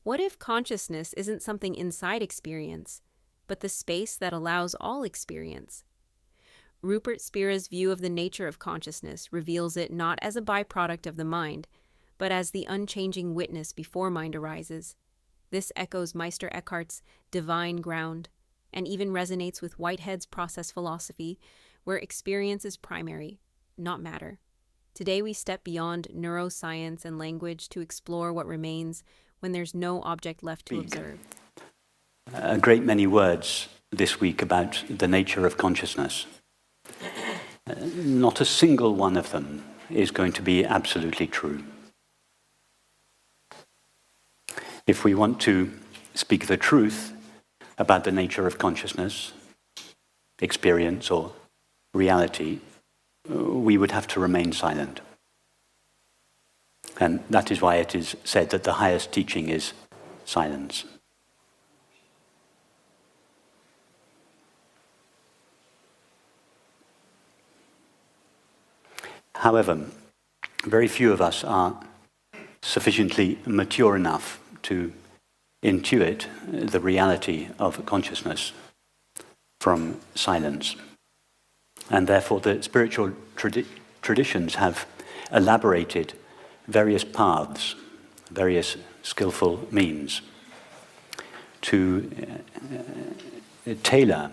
What if consciousness isn't something inside experience, but the space that allows all experience? Rupert Spira's view of the nature of consciousness reveals it not as a byproduct of the mind, but as the unchanging witness before mind arises. This echoes Meister Eckhart's divine ground, and even resonates with Whitehead's process philosophy, where experience is primary, not matter. Today we step beyond neuroscience and language to explore what remains when there's no object left to observe. A great many words this week about the nature of consciousness. Not a single one of them is going to be absolutely true. If we want to speak the truth about the nature of consciousness, experience, or reality, we would have to remain silent. And that is why it is said that the highest teaching is silence. However, very few of us are sufficiently mature enough to intuit the reality of consciousness from silence. And therefore the spiritual traditions have elaborated various paths, various skillful means to tailor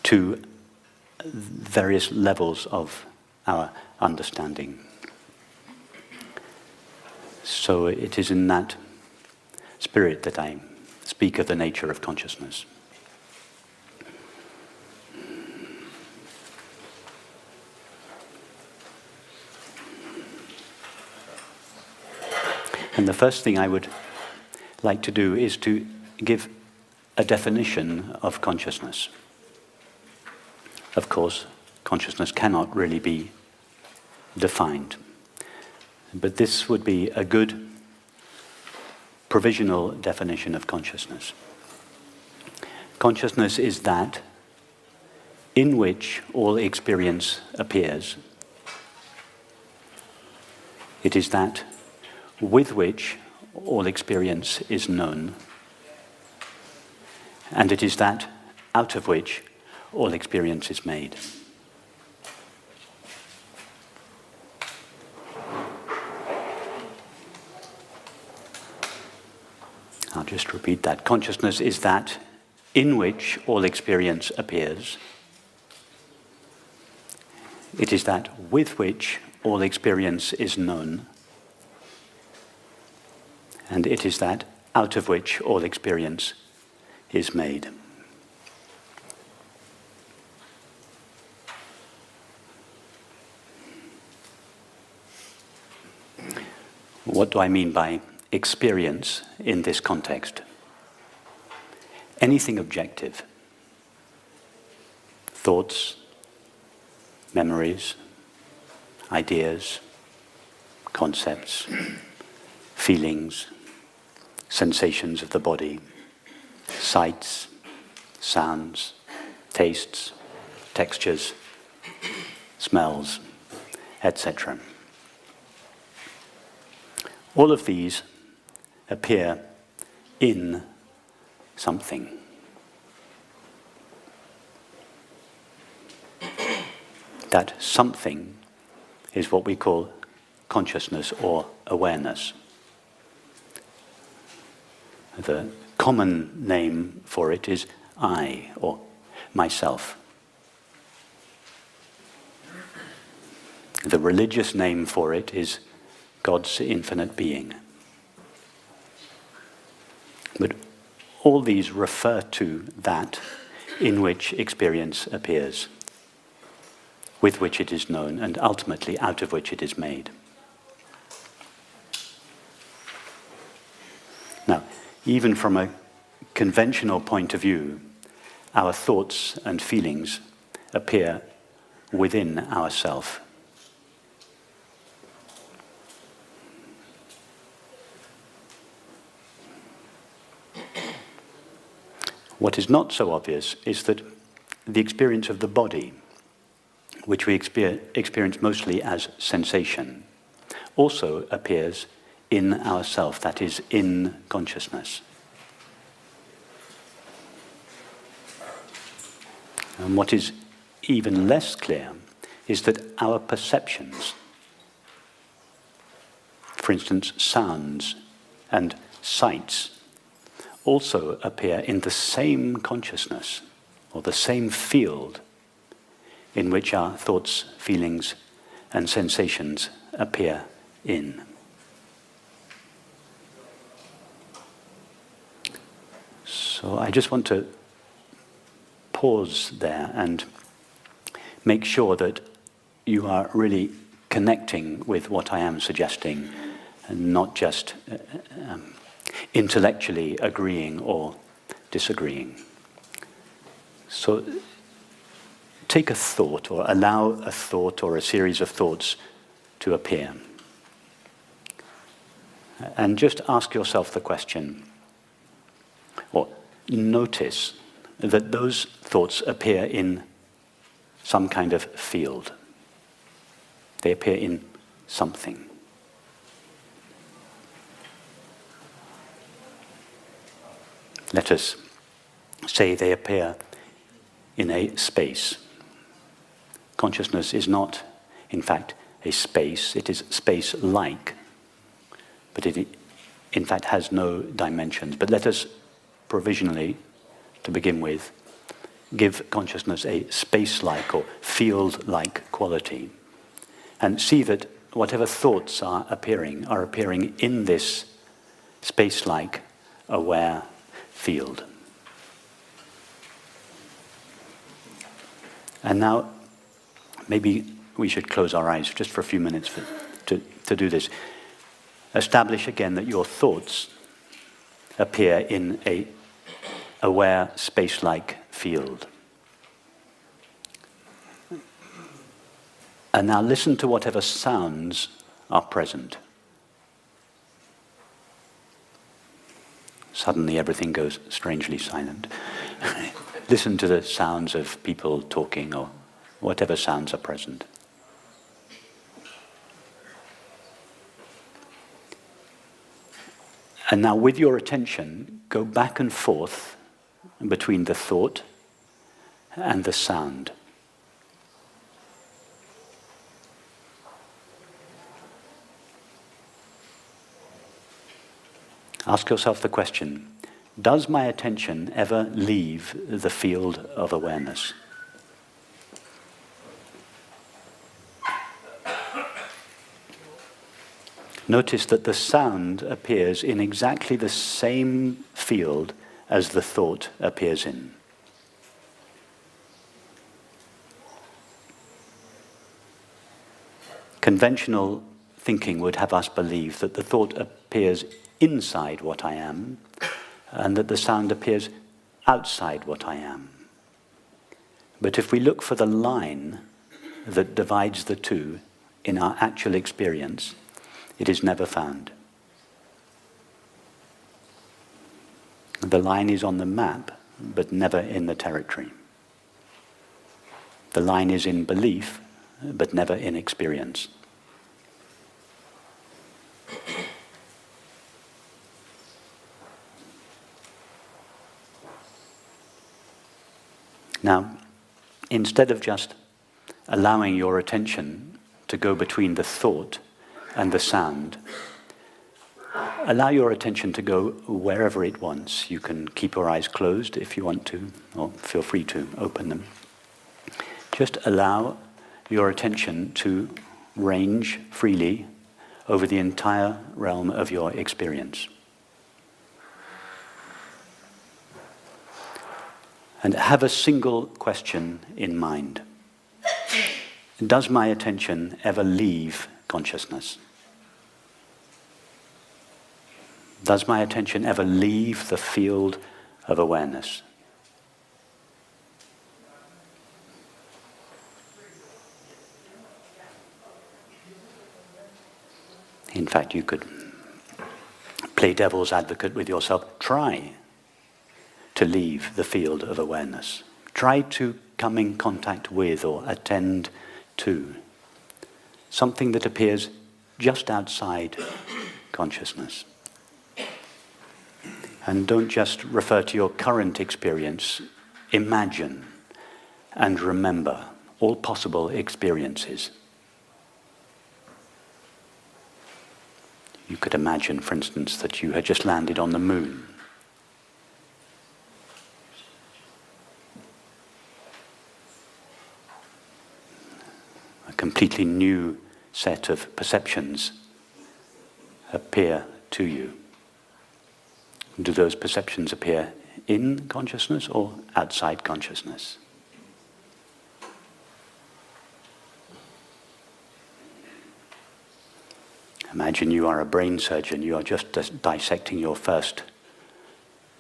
to various levels of our understanding. So it is in that spirit that I speak of the nature of consciousness. And the first thing I would like to do is to give a definition of consciousness. Of course, consciousness cannot really be defined, but this would be a good provisional definition of consciousness. Consciousness is that in which all experience appears. It is that with which all experience is known, and it is that out of which all experience is made. I'll just repeat that. Consciousness is that in which all experience appears. It is that with which all experience is known. And it is that out of which all experience is made. What do I mean by experience in this context? Anything objective. Thoughts, memories, ideas, concepts, feelings, sensations of the body, sights, sounds, tastes, textures, smells, etc. All of these appear in something. That something is what we call consciousness or awareness. The common name for it is I, or myself. The religious name for it is God's infinite being. But all these refer to that in which experience appears, with which it is known, and ultimately out of which it is made. Now, even from a conventional point of view, our thoughts and feelings appear within ourself. What is not so obvious is that the experience of the body, which we experience mostly as sensation, also appears in ourself, that is, in consciousness. And what is even less clear is that our perceptions, for instance, sounds and sights, also appear in the same consciousness, or the same field in which our thoughts, feelings, and sensations appear in. So I just want to pause there and make sure that you are really connecting with what I am suggesting, and not just intellectually agreeing or disagreeing. So take a thought, or allow a thought or a series of thoughts to appear. And just ask yourself the question, or notice that those thoughts appear in some kind of field. They appear in something. Let us say they appear in a space. Consciousness is not, in fact, a space. It is space-like, but it, in fact, has no dimensions. But let us provisionally, to begin with, give consciousness a space-like or field-like quality, and see that whatever thoughts are appearing in this space-like, aware field. And now, maybe we should close our eyes just for a few minutes to do this. Establish again that your thoughts appear in a aware, space-like field. And now listen to whatever sounds are present. Suddenly everything goes strangely silent. Listen to the sounds of people talking, or whatever sounds are present. And now with your attention, go back and forth between the thought and the sound. Ask yourself the question, does my attention ever leave the field of awareness? Notice that the sound appears in exactly the same field as the thought appears in. Conventional thinking would have us believe that the thought appears inside what I am, and that the sound appears outside what I am. But if we look for the line that divides the two in our actual experience, it is never found. The line is on the map, but never in the territory. The line is in belief, but never in experience. Now, instead of just allowing your attention to go between the thought and the sound, allow your attention to go wherever it wants. You can keep your eyes closed if you want to, or feel free to open them. Just allow your attention to range freely over the entire realm of your experience. And have a single question in mind. Does my attention ever leave consciousness? Does my attention ever leave the field of awareness? In fact, you could play devil's advocate with yourself. Try to leave the field of awareness. Try to come in contact with or attend to something that appears just outside consciousness. And don't just refer to your current experience. Imagine and remember all possible experiences. You could imagine, for instance, that you had just landed on the moon. A completely new set of perceptions appear to you. Do those perceptions appear in consciousness or outside consciousness? Imagine you are a brain surgeon, you are just dissecting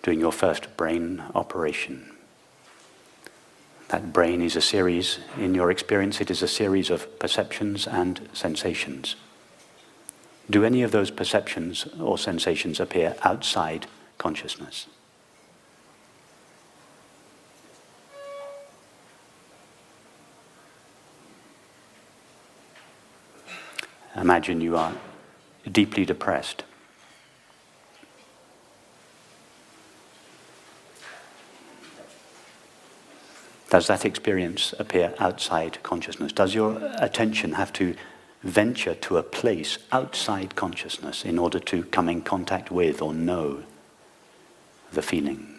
doing your first brain operation. That brain is a series, in your experience, it is a series of perceptions and sensations. Do any of those perceptions or sensations appear outside consciousness? Imagine you are deeply depressed. Does that experience appear outside consciousness? Does your attention have to venture to a place outside consciousness in order to come in contact with or know the feeling?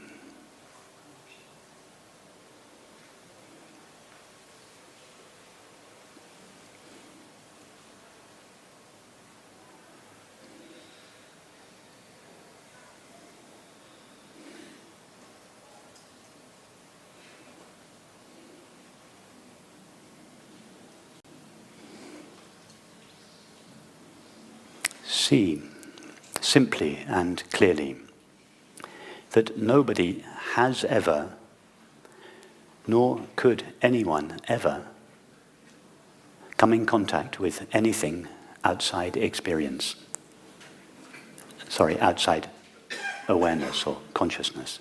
See, simply and clearly, that nobody has ever, nor could anyone ever, come in contact with anything outside experience. Outside awareness or consciousness.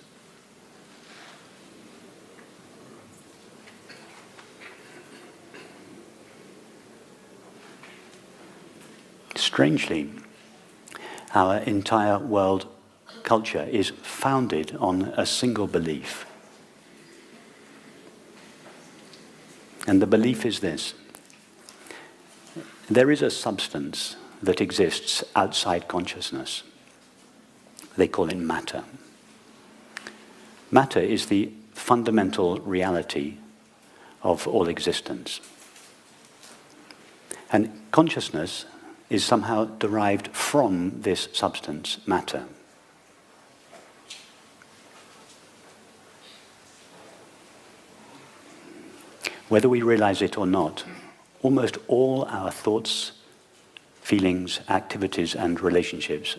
Strangely, our entire world culture is founded on a single belief. And the belief is this: there is a substance that exists outside consciousness. They call it matter. Matter is the fundamental reality of all existence. And consciousness is somehow derived from this substance, matter. Whether we realize it or not, almost all our thoughts, feelings, activities, and relationships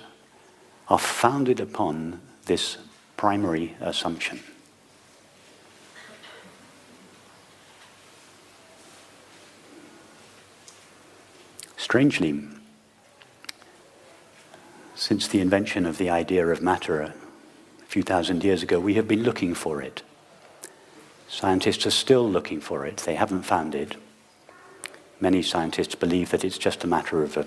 are founded upon this primary assumption. Strangely, since the invention of the idea of matter a few thousand years ago, we have been looking for it. Scientists are still looking for it. They haven't found it. Many scientists believe that it's just a matter of a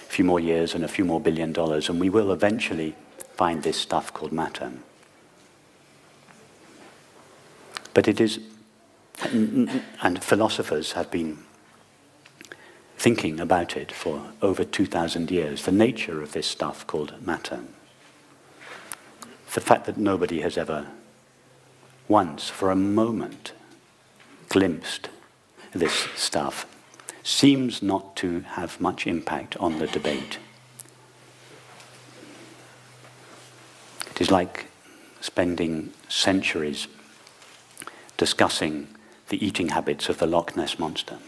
few more years and a few more $1 billion, and we will eventually find this stuff called matter. But it is, and philosophers have been thinking about it for over 2,000 years, the nature of this stuff called matter. The fact that nobody has ever once, for a moment, glimpsed this stuff seems not to have much impact on the debate. It is like spending centuries discussing the eating habits of the Loch Ness Monster.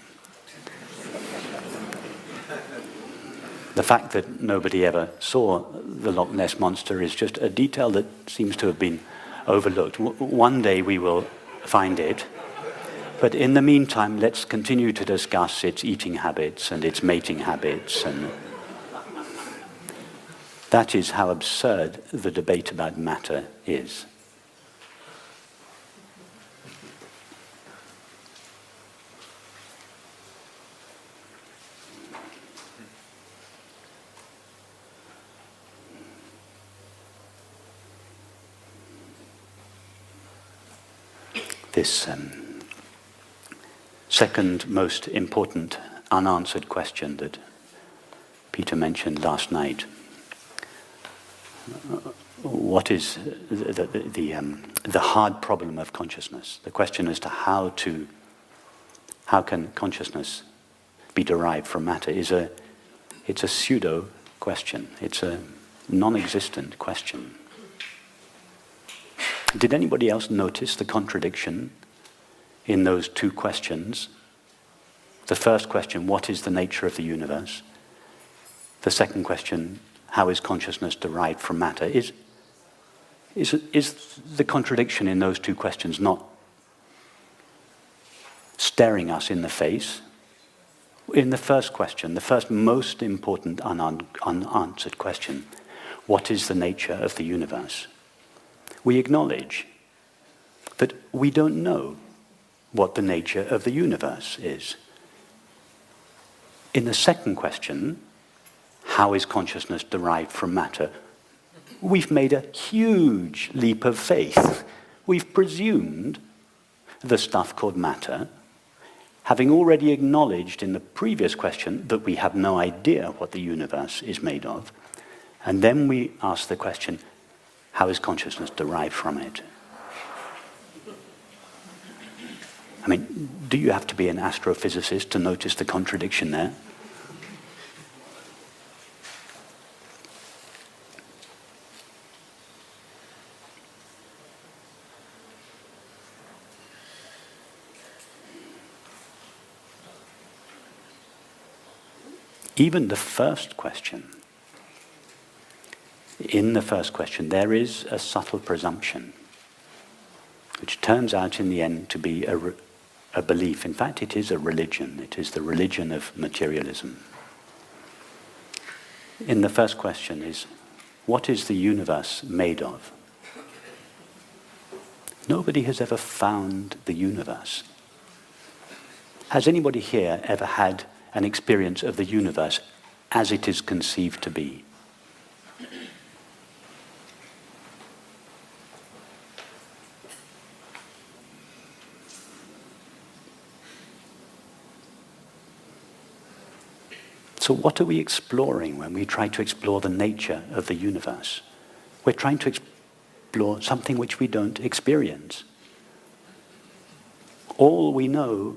The fact that nobody ever saw the Loch Ness Monster is just a detail that seems to have been overlooked. One day we will find it, but in the meantime, let's continue to discuss its eating habits and its mating habits. And that is how absurd the debate about matter is. this second most important unanswered question that Peter mentioned last night. What is the hard problem of consciousness? The question as to how can consciousness be derived from matter it's a pseudo question. It's a non-existent question. Did anybody else notice the contradiction in those two questions? The first question, what is the nature of the universe? The second question, how is consciousness derived from matter? Is the contradiction in those two questions not staring us in the face? In the first question, the first most important unanswered question, what is the nature of the universe? We acknowledge that we don't know what the nature of the universe is. In the second question, how is consciousness derived from matter? We've made a huge leap of faith. We've presumed the stuff called matter, having already acknowledged in the previous question that we have no idea what the universe is made of. And then we ask the question, how is consciousness derived from it? I mean, do you have to be an astrophysicist to notice the contradiction there? Even the first question, in the first question, there is a subtle presumption, which turns out in the end to be a belief. In fact, it is a religion. It is the religion of materialism. In the first question is, what is the universe made of? Nobody has ever found the universe. Has anybody here ever had an experience of the universe as it is conceived to be? So what are we exploring when we try to explore the nature of the universe? We're trying to explore something which we don't experience. All we know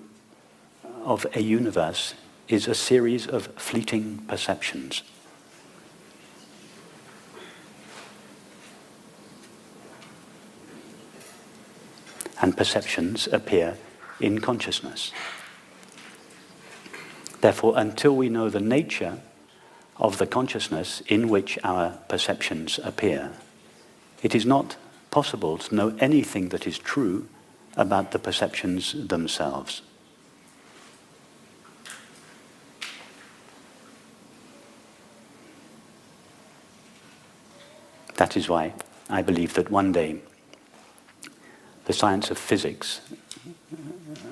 of a universe is a series of fleeting perceptions. And perceptions appear in consciousness. Therefore, until we know the nature of the consciousness in which our perceptions appear, it is not possible to know anything that is true about the perceptions themselves. That is why I believe that one day the science of physics,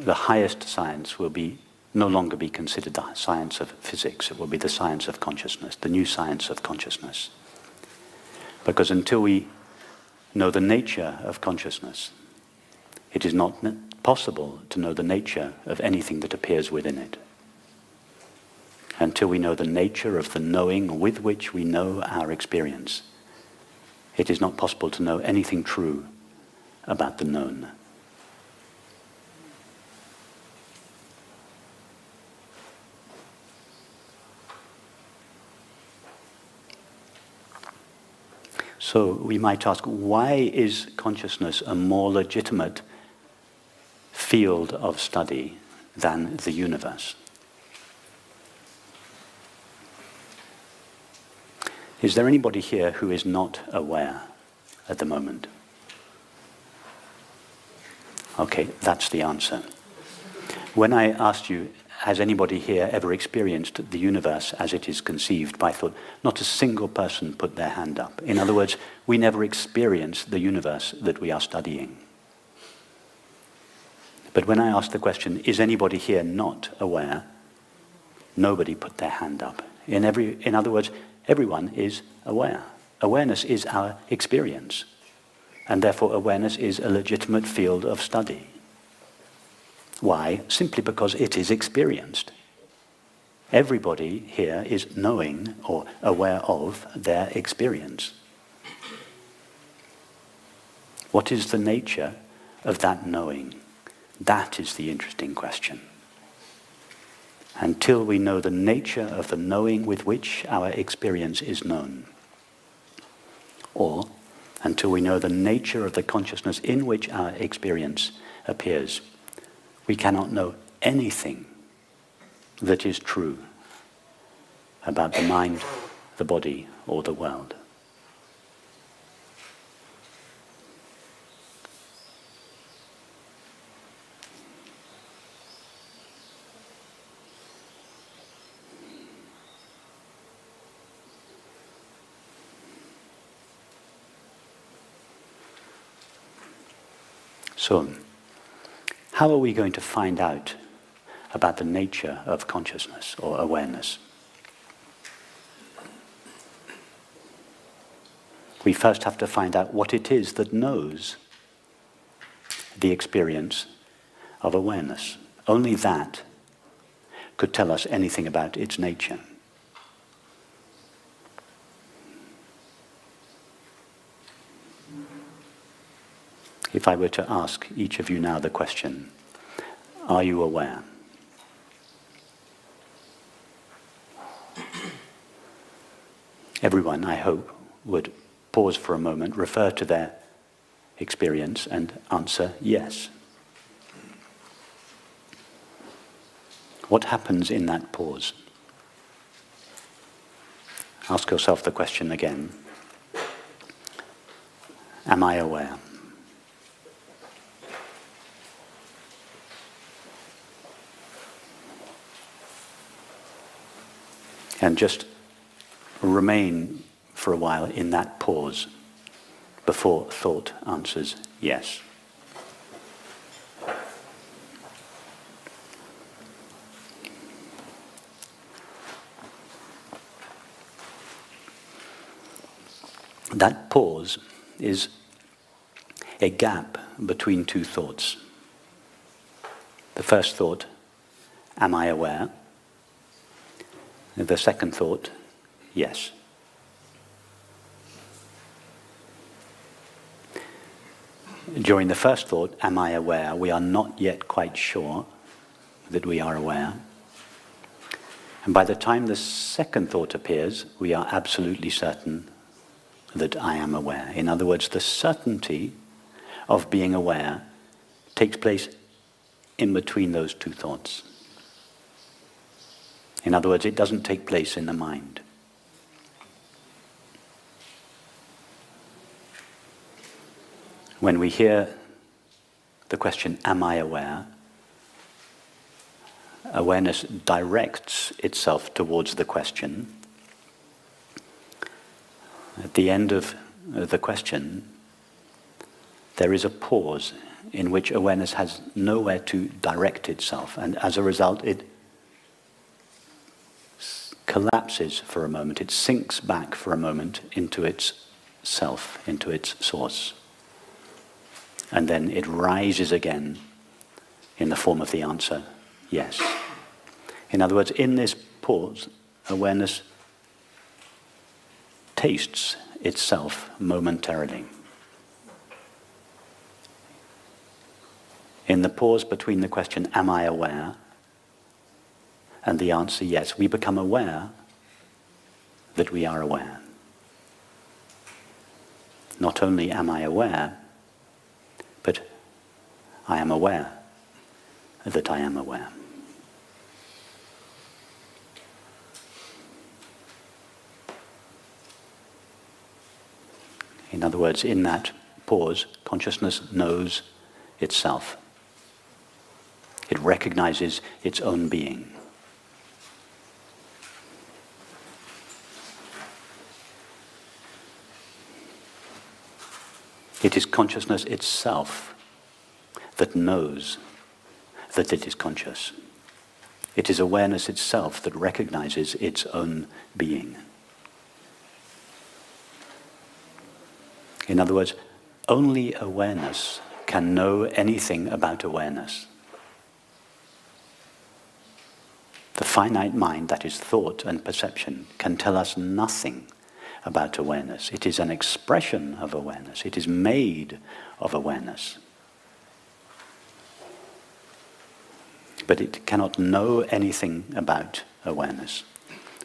the highest science, will no longer be considered the science of physics. It will be the science of consciousness, the new science of consciousness. Because until we know the nature of consciousness, it is not possible to know the nature of anything that appears within it. Until we know the nature of the knowing with which we know our experience, it is not possible to know anything true about the known. So we might ask, why is consciousness a more legitimate field of study than the universe? Is there anybody here who is not aware at the moment? Okay, that's the answer. When I asked you, has anybody here ever experienced the universe as it is conceived, I thought not a single person put their hand up. In other words, we never experienced the universe that we are studying. But when I asked the question, is anybody here not aware? Nobody put their hand up. In other words, everyone is aware. Awareness is our experience. And therefore awareness is a legitimate field of study. Why? Simply because it is experienced. Everybody here is knowing or aware of their experience. What is the nature of that knowing? That is the interesting question. Until we know the nature of the knowing with which our experience is known, or until we know the nature of the consciousness in which our experience appears, we cannot know anything that is true about the mind, the body, or the world. So, how are we going to find out about the nature of consciousness or awareness? We first have to find out what it is that knows the experience of awareness. Only that could tell us anything about its nature. If I were to ask each of you now the question, are you aware? Everyone, I hope, would pause for a moment, refer to their experience and answer yes. What happens in that pause? Ask yourself the question again. Am I aware? And just remain for a while in that pause before thought answers yes. That pause is a gap between two thoughts. The first thought, am I aware? The second thought, yes. During the first thought, am I aware, we are not yet quite sure that we are aware. And by the time the second thought appears, we are absolutely certain that I am aware. In other words, the certainty of being aware takes place in between those two thoughts. In other words, it doesn't take place in the mind. When we hear the question, am I aware? Awareness directs itself towards the question. At the end of the question, there is a pause in which awareness has nowhere to direct itself, and as a result, it collapses for a moment, it sinks back for a moment into its self, into its source. And then it rises again in the form of the answer, yes. In other words, in this pause, awareness tastes itself momentarily. In the pause between the question, am I aware? And the answer, yes, we become aware that we are aware. Not only am I aware, but I am aware that I am aware. In other words, in that pause, consciousness knows itself. It recognizes its own being. It is consciousness itself that knows that it is conscious. It is awareness itself that recognizes its own being. In other words, only awareness can know anything about awareness. finite mind, that is thought and perception, can tell us nothing about awareness. It is an expression of awareness. It is made of awareness. But it cannot know anything about awareness,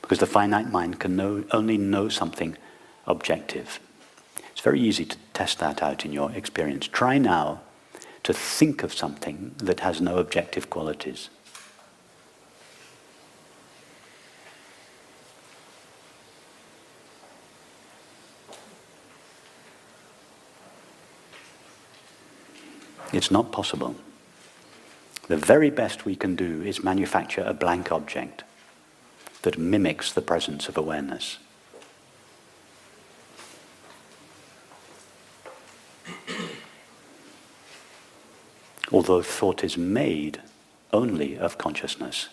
because the finite mind can only know something objective. It's very easy to test that out in your experience. Try now to think of something that has no objective qualities. It's not possible. The very best we can do is manufacture a blank object that mimics the presence of awareness. Although thought is made only of consciousness,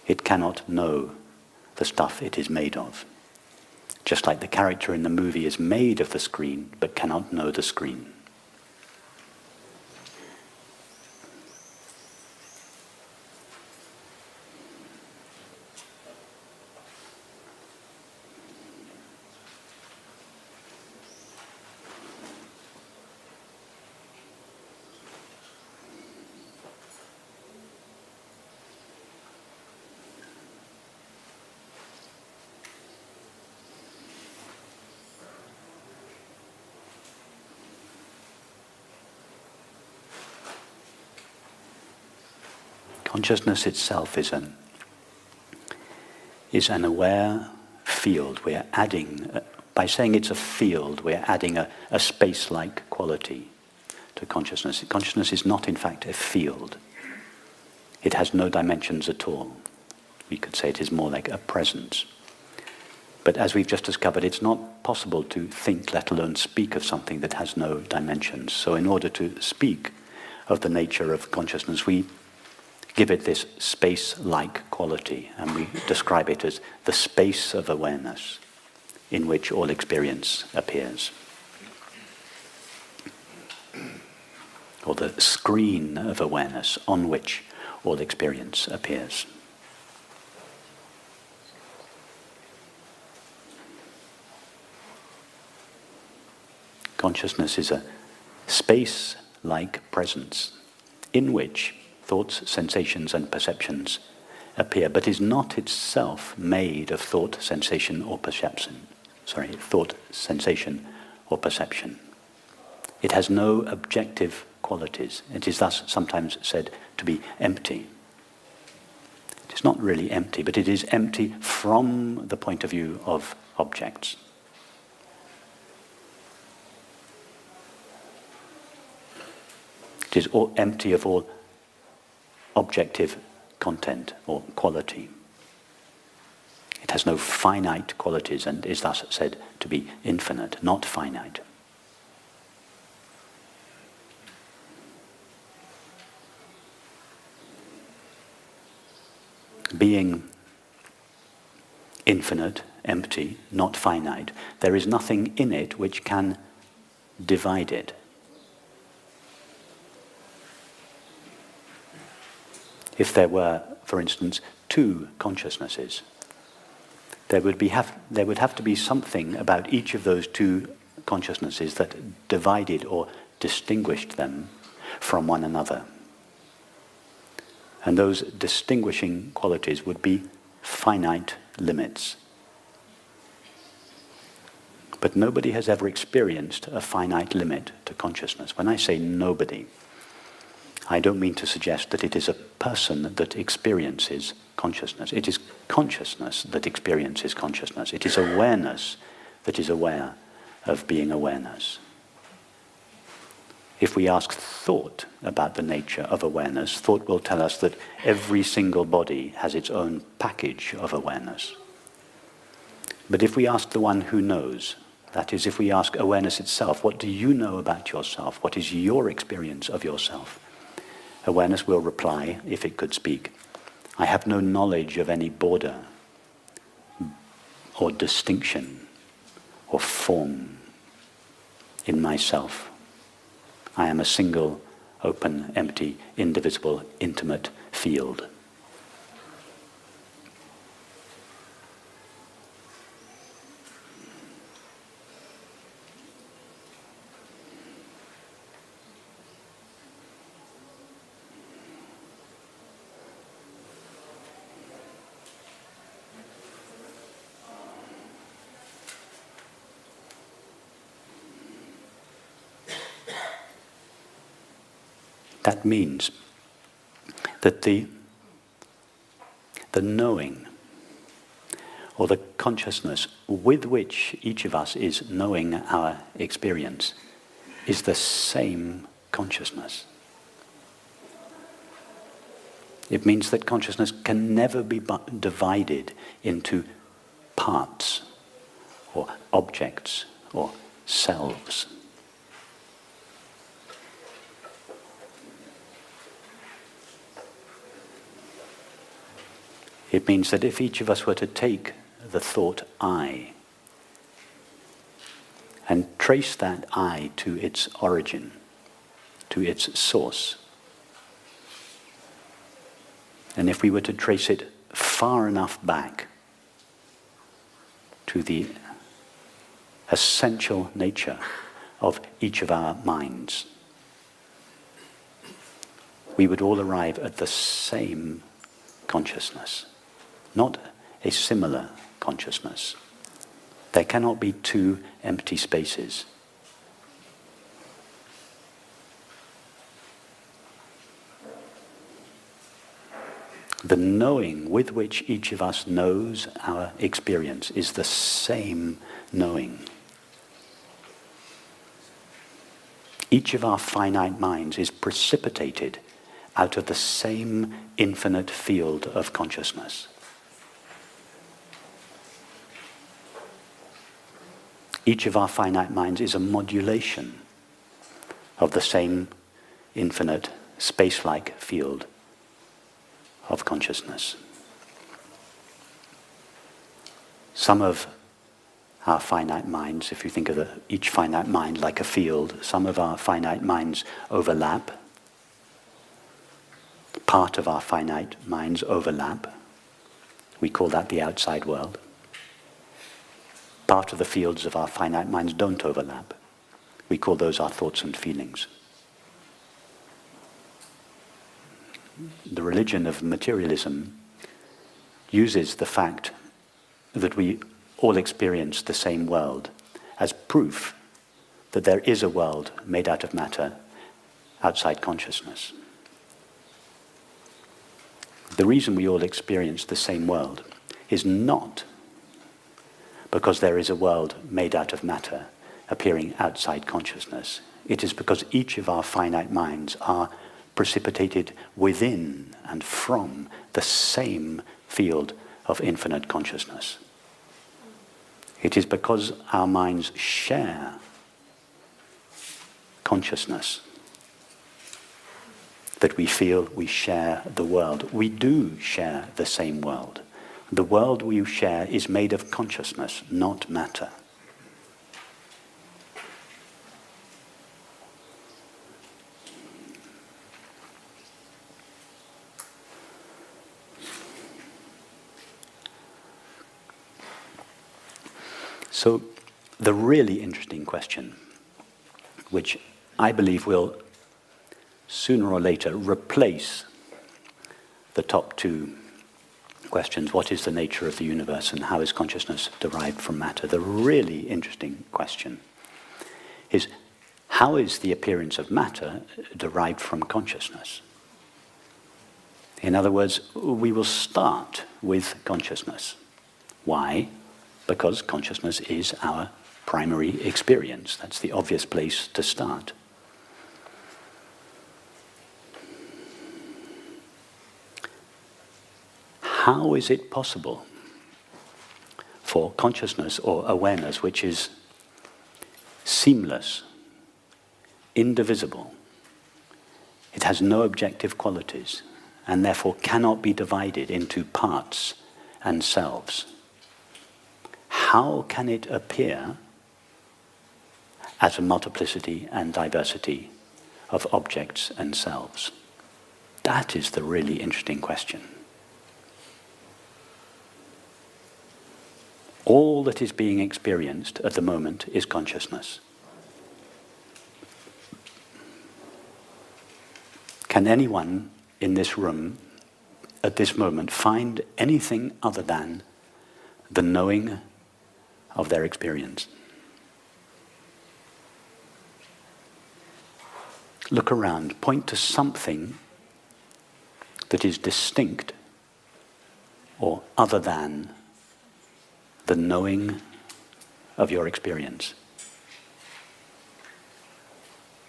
it cannot know the stuff it is made of. Just like the character in the movie is made of the screen, but cannot know the screen. Consciousness itself is an aware field. We're adding, by saying it's a field, we're adding a space-like quality to consciousness. Consciousness is not, in fact, a field. It has no dimensions at all. We could say it is more like a presence. But as we've just discovered, it's not possible to think, let alone speak, of something that has no dimensions. So in order to speak of the nature of consciousness, we give it this space-like quality, and we describe it as the space of awareness in which all experience appears. Or the screen of awareness on which all experience appears. Consciousness is a space-like presence in which thoughts, sensations, and perceptions appear, but is not itself made of thought, sensation, or perception. Thought, sensation, or perception. It has no objective qualities. It is thus sometimes said to be empty. It is not really empty, but it is empty from the point of view of objects. It is empty of all objective content or quality. It has no finite qualities and is thus said to be infinite, not finite. Being infinite, empty, not finite, there is nothing in it which can divide it. If there were, for instance, two consciousnesses, there would have to be something about each of those two consciousnesses that divided or distinguished them from one another. And those distinguishing qualities would be finite limits. But nobody has ever experienced a finite limit to consciousness. When I say nobody, I don't mean to suggest that it is a person that experiences consciousness. It is consciousness that experiences consciousness. It is awareness that is aware of being awareness. If we ask thought about the nature of awareness, thought will tell us that every single body has its own package of awareness. But if we ask the one who knows, that is, if we ask awareness itself, what do you know about yourself? What is your experience of yourself? Awareness will reply, if it could speak, I have no knowledge of any border or distinction or form in myself. I am a single, open, empty, indivisible, intimate field. That means that the knowing, or the consciousness with which each of us is knowing our experience, is the same consciousness. It means that consciousness can never be divided into parts, or objects, or selves. It means that if each of us were to take the thought I and trace that I to its origin, to its source, and if we were to trace it far enough back to the essential nature of each of our minds, we would all arrive at the same consciousness, not a similar consciousness. There cannot be two empty spaces. The knowing with which each of us knows our experience is the same knowing. Each of our finite minds is precipitated out of the same infinite field of consciousness. Each of our finite minds is a modulation of the same infinite space-like field of consciousness. Some of our finite minds, if you think of each finite mind like a field, some of our finite minds overlap. Part of our finite minds overlap. We call that the outside world. Part of the fields of our finite minds don't overlap. We call those our thoughts and feelings. The religion of materialism uses the fact that we all experience the same world as proof that there is a world made out of matter outside consciousness. The reason we all experience the same world is not because there is a world made out of matter appearing outside consciousness. It is because each of our finite minds are precipitated within and from the same field of infinite consciousness. It is because our minds share consciousness that we feel we share the world. We do share the same world. The world we share is made of consciousness, not matter. So, the really interesting question, which I believe will sooner or later replace the top two questions, what is the nature of the universe and how is consciousness derived from matter? The really interesting question is, how is the appearance of matter derived from consciousness? In other words, we will start with consciousness. Why? Because consciousness is our primary experience. That's the obvious place to start. How is it possible for consciousness or awareness, which is seamless, indivisible, it has no objective qualities, and therefore cannot be divided into parts and selves? How can it appear as a multiplicity and diversity of objects and selves? That is the really interesting question. All that is being experienced at the moment is consciousness. Can anyone in this room at this moment find anything other than the knowing of their experience? look around, point to something that is distinct or other than the knowing of your experience.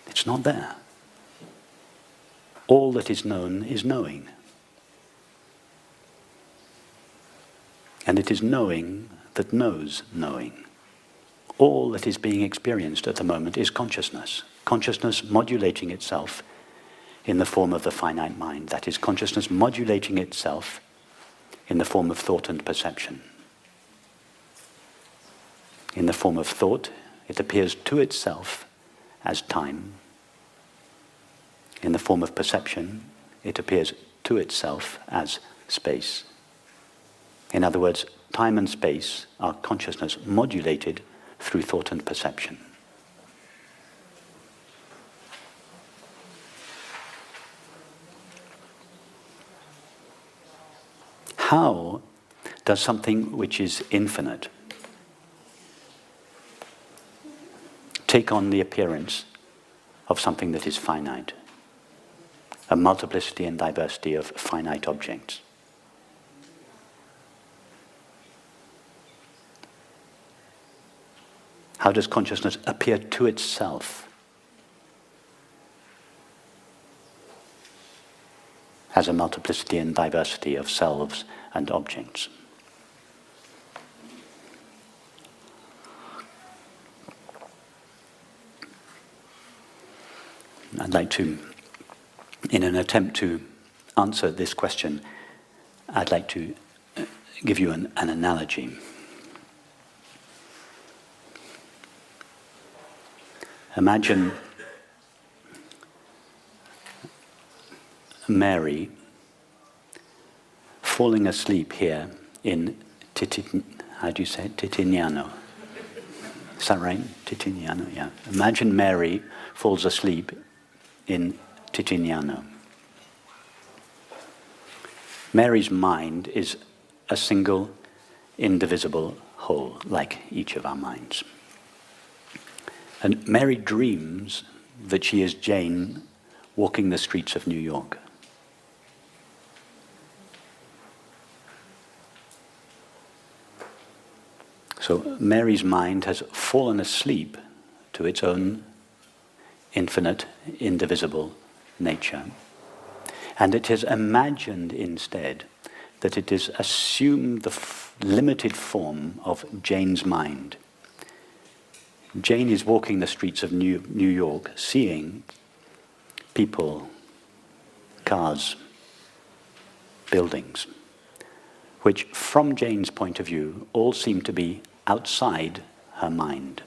It's not there. All that is known is knowing. And it is knowing that knows knowing. All that is being experienced at the moment is consciousness. Consciousness modulating itself in the form of the finite mind. That is, consciousness modulating itself in the form of thought and perception. In the form of thought, it appears to itself as time. In the form of perception, it appears to itself as space. In other words, time and space are consciousness modulated through thought and perception. How does something which is infinite take on the appearance of something that is finite? A multiplicity and diversity of finite objects. How does consciousness appear to itself as a multiplicity and diversity of selves and objects? I'd like to, in an attempt to answer this question, I'd like to give you an analogy. Imagine Mary falling asleep here in Titignano. Is that right? Titignano, yeah. Imagine Mary falls asleep in Titignano. Mary's mind is a single, indivisible whole, like each of our minds. And Mary dreams that she is Jane walking the streets of New York. So Mary's mind has fallen asleep to its own infinite, indivisible nature. And it has imagined instead that it has assumed the limited form of Jane's mind. Jane is walking the streets of New York, seeing people, cars, buildings, which from Jane's point of view all seem to be outside her mind.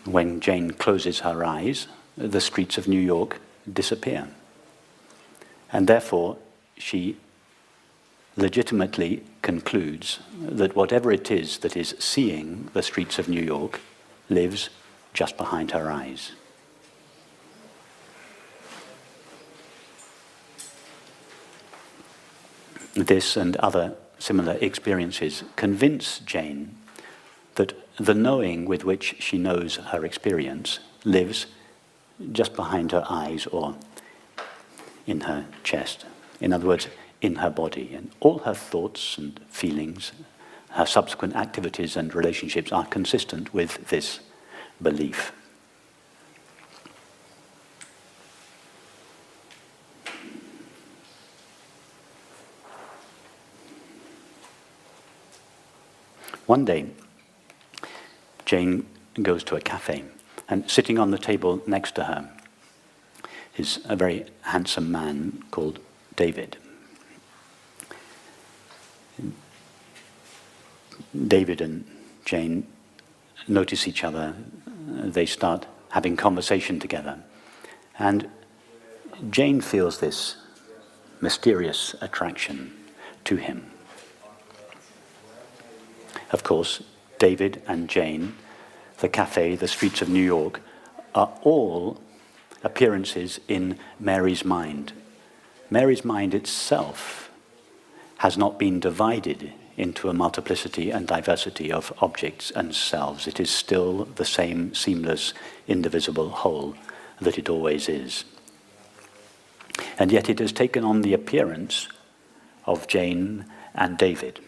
When Jane closes her eyes, the streets of New York disappear. And therefore, she legitimately concludes that whatever it is that is seeing the streets of New York lives just behind her eyes. This and other similar experiences convince Jane that the knowing with which she knows her experience lives just behind her eyes or in her chest. In other words, in her body. And all her thoughts and feelings, her subsequent activities and relationships are consistent with this belief. One day, Jane goes to a cafe, and sitting on the table next to her is a very handsome man called David. David and Jane notice each other. They start having conversation together. And Jane feels this mysterious attraction to him. Of course, David and Jane, the cafe, the streets of New York, are all appearances in Mary's mind. Mary's mind itself has not been divided into a multiplicity and diversity of objects and selves. It is still the same seamless, indivisible whole that it always is. And yet it has taken on the appearance of Jane and David.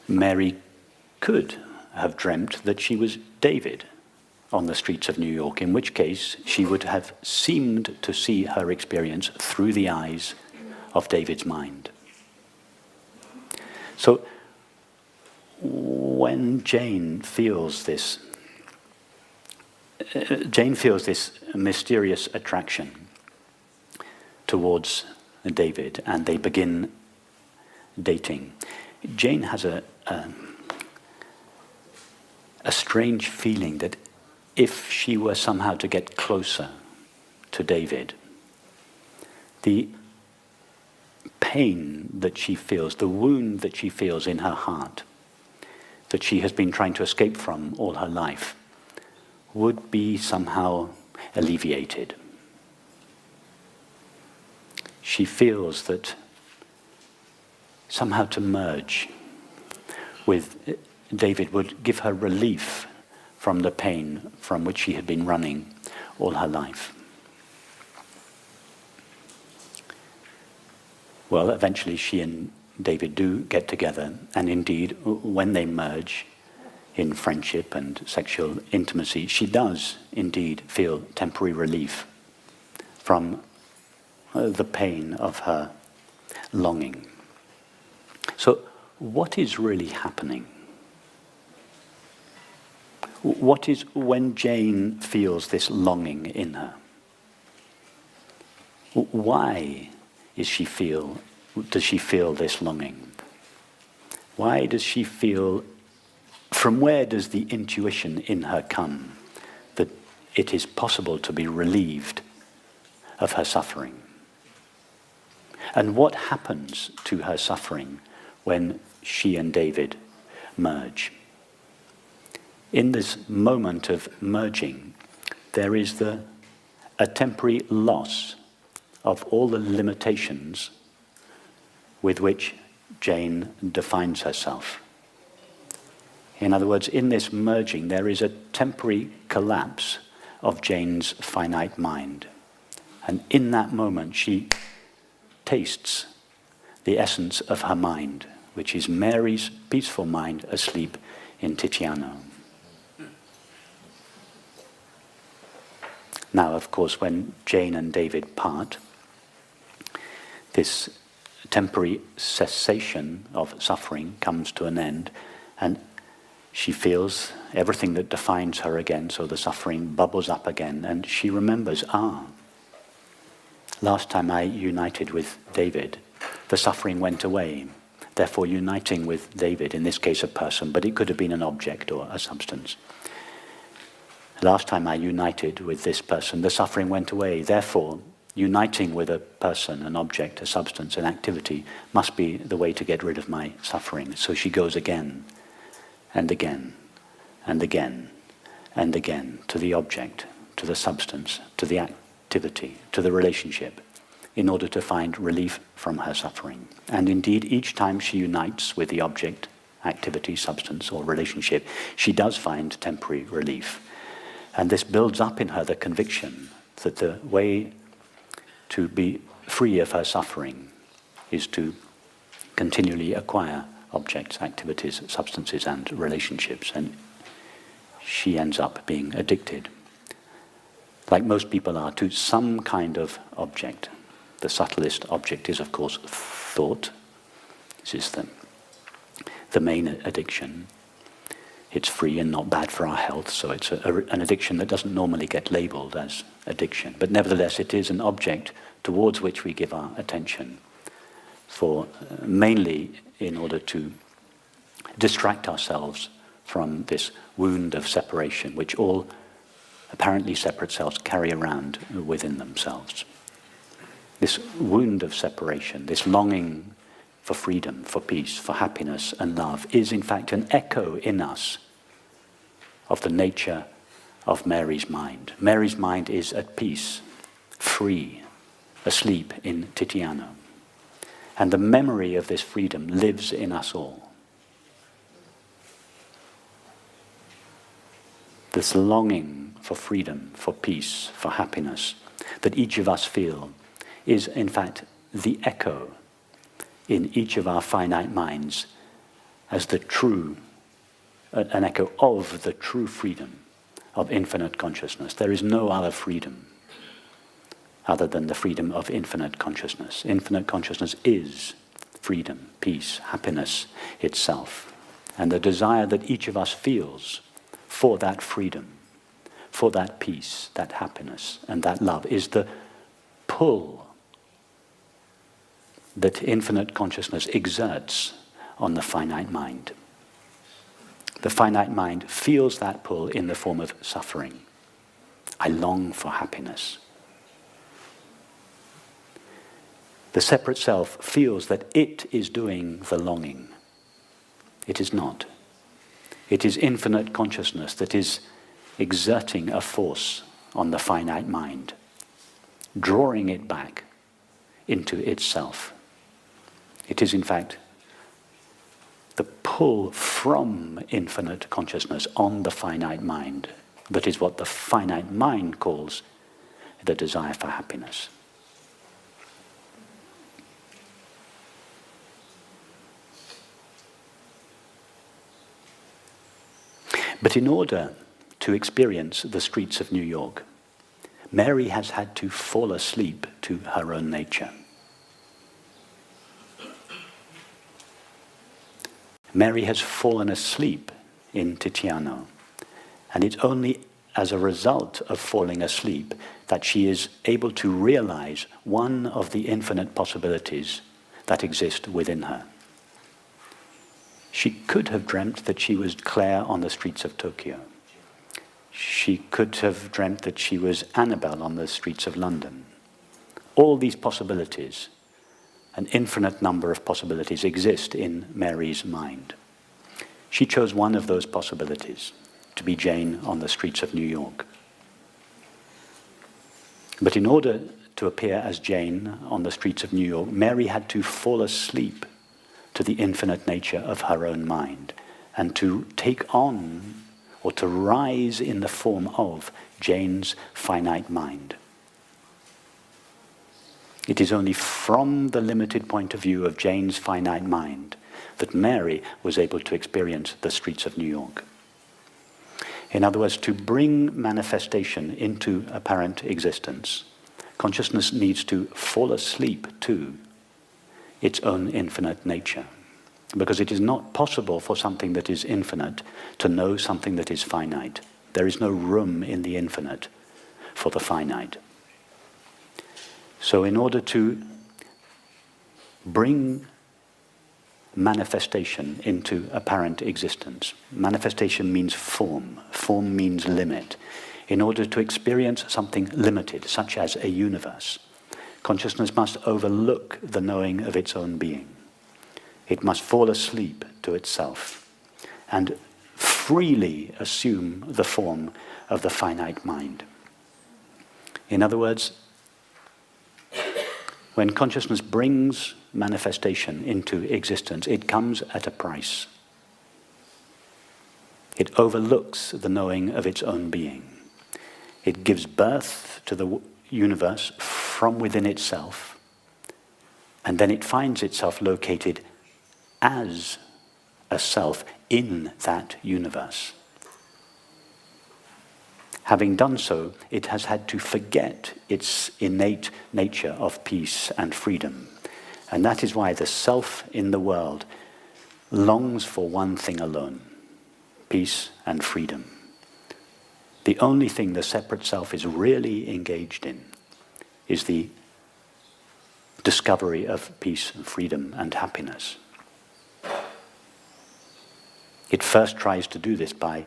Mary could have dreamt that she was David on the streets of New York, in which case she would have seemed to see her experience through the eyes of David's mind. So when Jane feels this mysterious attraction towards David, and they begin dating, Jane has a strange feeling that if she were somehow to get closer to David, the pain that she feels, the wound that she feels in her heart, that she has been trying to escape from all her life, would be somehow alleviated. She feels that somehow to merge with David would give her relief from the pain from which she had been running all her life. Well, eventually she and David do get together, and indeed, when they merge in friendship and sexual intimacy, she does indeed feel temporary relief from the pain of her longing. So, what is really happening? What is when Jane feels this longing in her? Why does she feel this longing? Why does she feel, from where does the intuition in her come that it is possible to be relieved of her suffering? And what happens to her suffering when she and David merge? In this moment of merging, there is a temporary loss of all the limitations with which Jane defines herself. In other words, in this merging, there is a temporary collapse of Jane's finite mind. And in that moment, she tastes the essence of her mind, which is Mary's peaceful mind asleep in Titiano. Now, of course, when Jane and David part, this temporary cessation of suffering comes to an end, and she feels everything that defines her again, so the suffering bubbles up again, and she remembers, last time I united with David, the suffering went away. Therefore, uniting with David, in this case a person, but it could have been an object or a substance. Last time I united with this person, the suffering went away. Therefore, uniting with a person, an object, a substance, an activity must be the way to get rid of my suffering. So she goes again and again and again and again to the object, to the substance, to the activity, to the relationship, in order to find relief from her suffering. And indeed, each time she unites with the object, activity, substance, or relationship, she does find temporary relief. And this builds up in her the conviction that the way to be free of her suffering is to continually acquire objects, activities, substances, and relationships. And she ends up being addicted, like most people are, to some kind of object. The subtlest object is, of course, thought. This is the main addiction. It's free and not bad for our health, so it's an addiction that doesn't normally get labeled as addiction. But nevertheless, it is an object towards which we give our attention, for mainly in order to distract ourselves from this wound of separation, which all apparently separate selves carry around within themselves. This wound of separation, this longing for freedom, for peace, for happiness and love, is in fact an echo in us of the nature of Mary's mind. Mary's mind is at peace, free, asleep in Titiano. And the memory of this freedom lives in us all. this longing for freedom, for peace, for happiness that each of us feel is in fact the echo in each of our finite minds as the true, an echo of the true freedom of infinite consciousness. There is no other freedom other than the freedom of infinite consciousness. Infinite consciousness is freedom, peace, happiness itself. And the desire that each of us feels for that freedom, for that peace, that happiness, and that love is the pull that infinite consciousness exerts on the finite mind. The finite mind feels that pull in the form of suffering. I long for happiness. The separate self feels that it is doing the longing. It is not. It is infinite consciousness that is exerting a force on the finite mind, drawing it back into itself. It is, in fact, the pull from infinite consciousness on the finite mind that is what the finite mind calls the desire for happiness. But in order to experience the streets of New York, Mary has had to fall asleep to her own nature. Mary has fallen asleep in Tiziano, and it's only as a result of falling asleep that she is able to realize one of the infinite possibilities that exist within her. She could have dreamt that she was Claire on the streets of Tokyo. She could have dreamt that she was Annabelle on the streets of London. All these possibilities, an infinite number of possibilities, exist in Mary's mind. She chose one of those possibilities, to be Jane on the streets of New York. But in order to appear as Jane on the streets of New York, Mary had to fall asleep to the infinite nature of her own mind and to take on or to rise in the form of Jane's finite mind. It is only from the limited point of view of Jane's finite mind that Mary was able to experience the streets of New York. In other words, to bring manifestation into apparent existence, consciousness needs to fall asleep to its own infinite nature. Because it is not possible for something that is infinite to know something that is finite. There is no room in the infinite for the finite. So in order to bring manifestation into apparent existence, manifestation means form. Form means limit. In order to experience something limited, such as a universe, consciousness must overlook the knowing of its own being. It must fall asleep to itself and freely assume the form of the finite mind. In other words, when consciousness brings manifestation into existence, it comes at a price. It overlooks the knowing of its own being. It gives birth to the universe from within itself, and then it finds itself located as a self in that universe. Having done so, it has had to forget its innate nature of peace and freedom. And that is why the self in the world longs for one thing alone: peace and freedom. The only thing the separate self is really engaged in is the discovery of peace and freedom and happiness. It first tries to do this by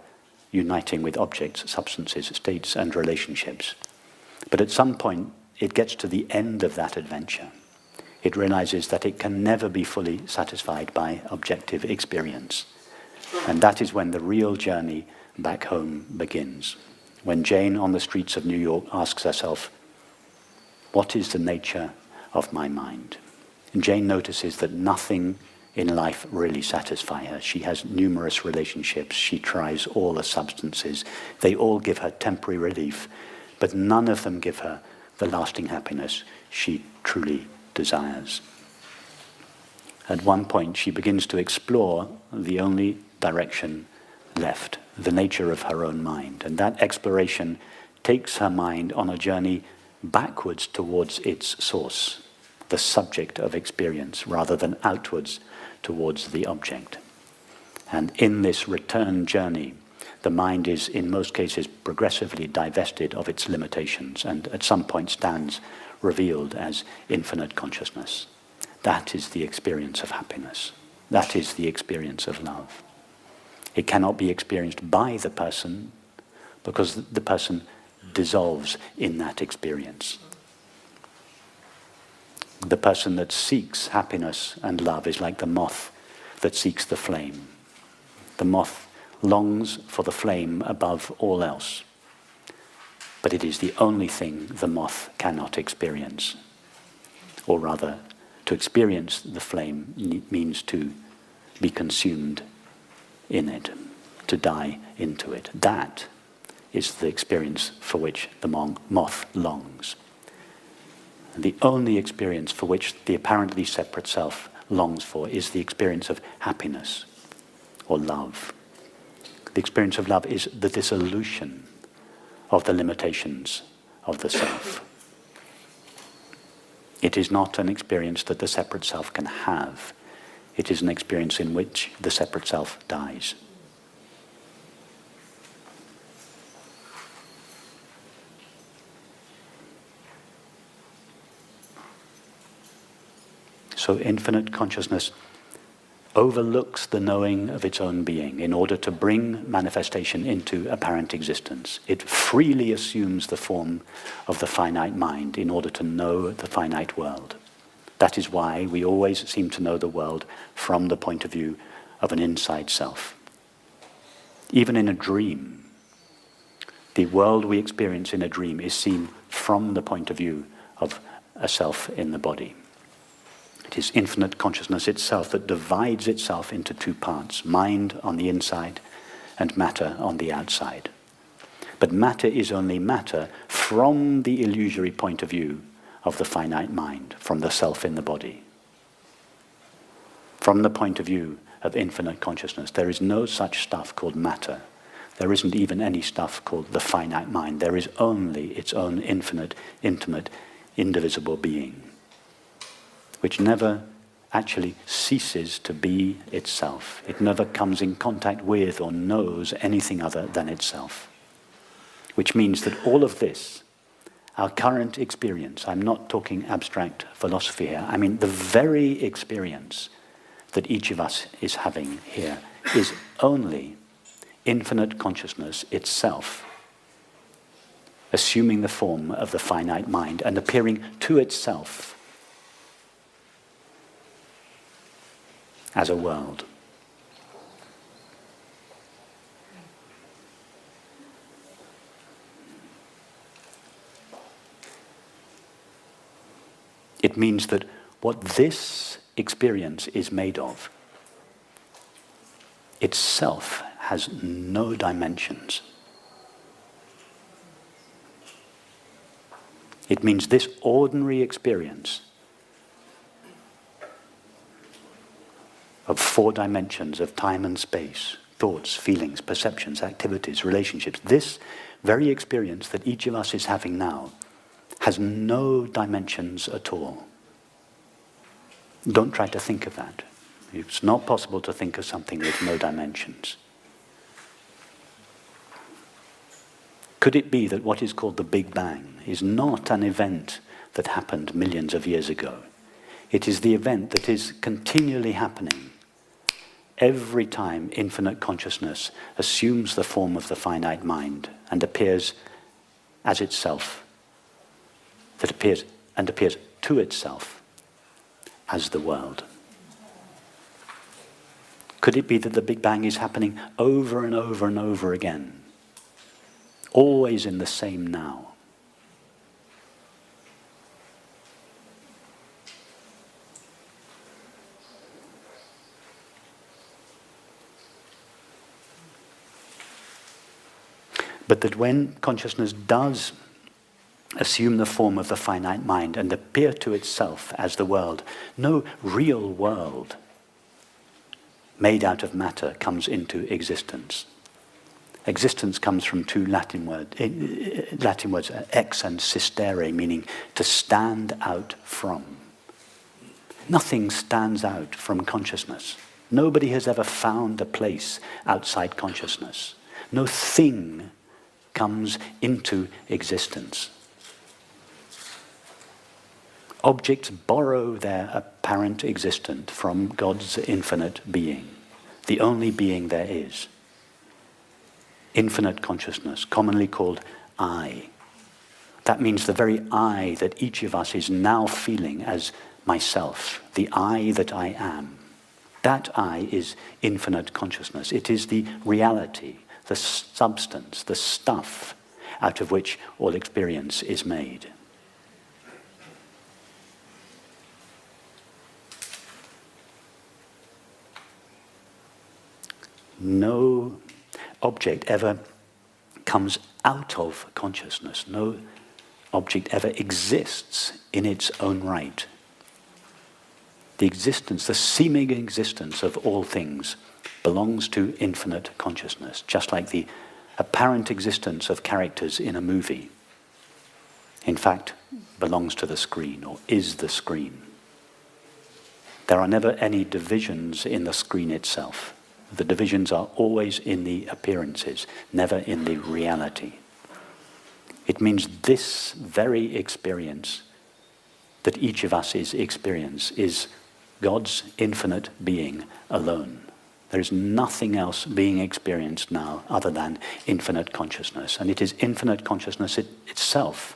uniting with objects, substances, states, and relationships. But at some point, it gets to the end of that adventure. It realizes that it can never be fully satisfied by objective experience. And that is when the real journey back home begins. When Jane on the streets of New York asks herself, what is the nature of my mind? And Jane notices that nothing in life really satisfy her. She has numerous relationships. She tries all the substances. They all give her temporary relief, but none of them give her the lasting happiness she truly desires. At one point, she begins to explore the only direction left, the nature of her own mind. And that exploration takes her mind on a journey backwards towards its source, the subject of experience, rather than outwards towards the object. And in this return journey, the mind is, in most cases, progressively divested of its limitations and at some point stands revealed as infinite consciousness. That is the experience of happiness. That is the experience of love. It cannot be experienced by the person because the person dissolves in that experience. The person that seeks happiness and love is like the moth that seeks the flame. The moth longs for the flame above all else, but it is the only thing the moth cannot experience. Or rather, to experience the flame means to be consumed in it, to die into it. That is the experience for which the moth longs. And the only experience for which the apparently separate self longs for is the experience of happiness or love. The experience of love is the dissolution of the limitations of the self. It is not an experience that the separate self can have. It is an experience in which the separate self dies. So infinite consciousness overlooks the knowing of its own being in order to bring manifestation into apparent existence. It freely assumes the form of the finite mind in order to know the finite world. That is why we always seem to know the world from the point of view of an inside self. Even in a dream, the world we experience in a dream is seen from the point of view of a self in the body. It is infinite consciousness itself that divides itself into two parts, mind on the inside and matter on the outside. But matter is only matter from the illusory point of view of the finite mind, from the self in the body. From the point of view of infinite consciousness, there is no such stuff called matter. There isn't even any stuff called the finite mind. There is only its own infinite, intimate, indivisible being, which never actually ceases to be itself. It never comes in contact with or knows anything other than itself. Which means that all of this, our current experience, I'm not talking abstract philosophy here, I mean the very experience that each of us is having here is only infinite consciousness itself, assuming the form of the finite mind and appearing to itself as a world. It means that what this experience is made of itself has no dimensions. It means this ordinary experience of four dimensions of time and space, thoughts, feelings, perceptions, activities, relationships, this very experience that each of us is having now has no dimensions at all. Don't try to think of that. It's not possible to think of something with no dimensions. Could it be that what is called the Big Bang is not an event that happened millions of years ago? It is the event that is continually happening every time infinite consciousness assumes the form of the finite mind and appears as itself, that appears to itself as the world. Could it be that the Big Bang is happening over and over and over again, always in the same now? But that when consciousness does assume the form of the finite mind and appear to itself as the world, no real world made out of matter comes into existence. Existence comes from two Latin words, ex and sistere, meaning to stand out from. Nothing stands out from consciousness. Nobody has ever found a place outside consciousness. No thing comes into existence. Objects borrow their apparent existence from God's infinite being, the only being there is. Infinite consciousness, commonly called I. That means the very I that each of us is now feeling as myself, the I that I am. That I is infinite consciousness. It is the reality, the substance, the stuff out of which all experience is made. No object ever comes out of consciousness. No object ever exists in its own right. The existence, the seeming existence of all things belongs to infinite consciousness, just like the apparent existence of characters in a movie, in fact, belongs to the screen or is the screen. There are never any divisions in the screen itself. The divisions are always in the appearances, never in the reality. It means this very experience that each of us is is God's infinite being alone. There is nothing else being experienced now other than infinite consciousness. And it is infinite consciousness itself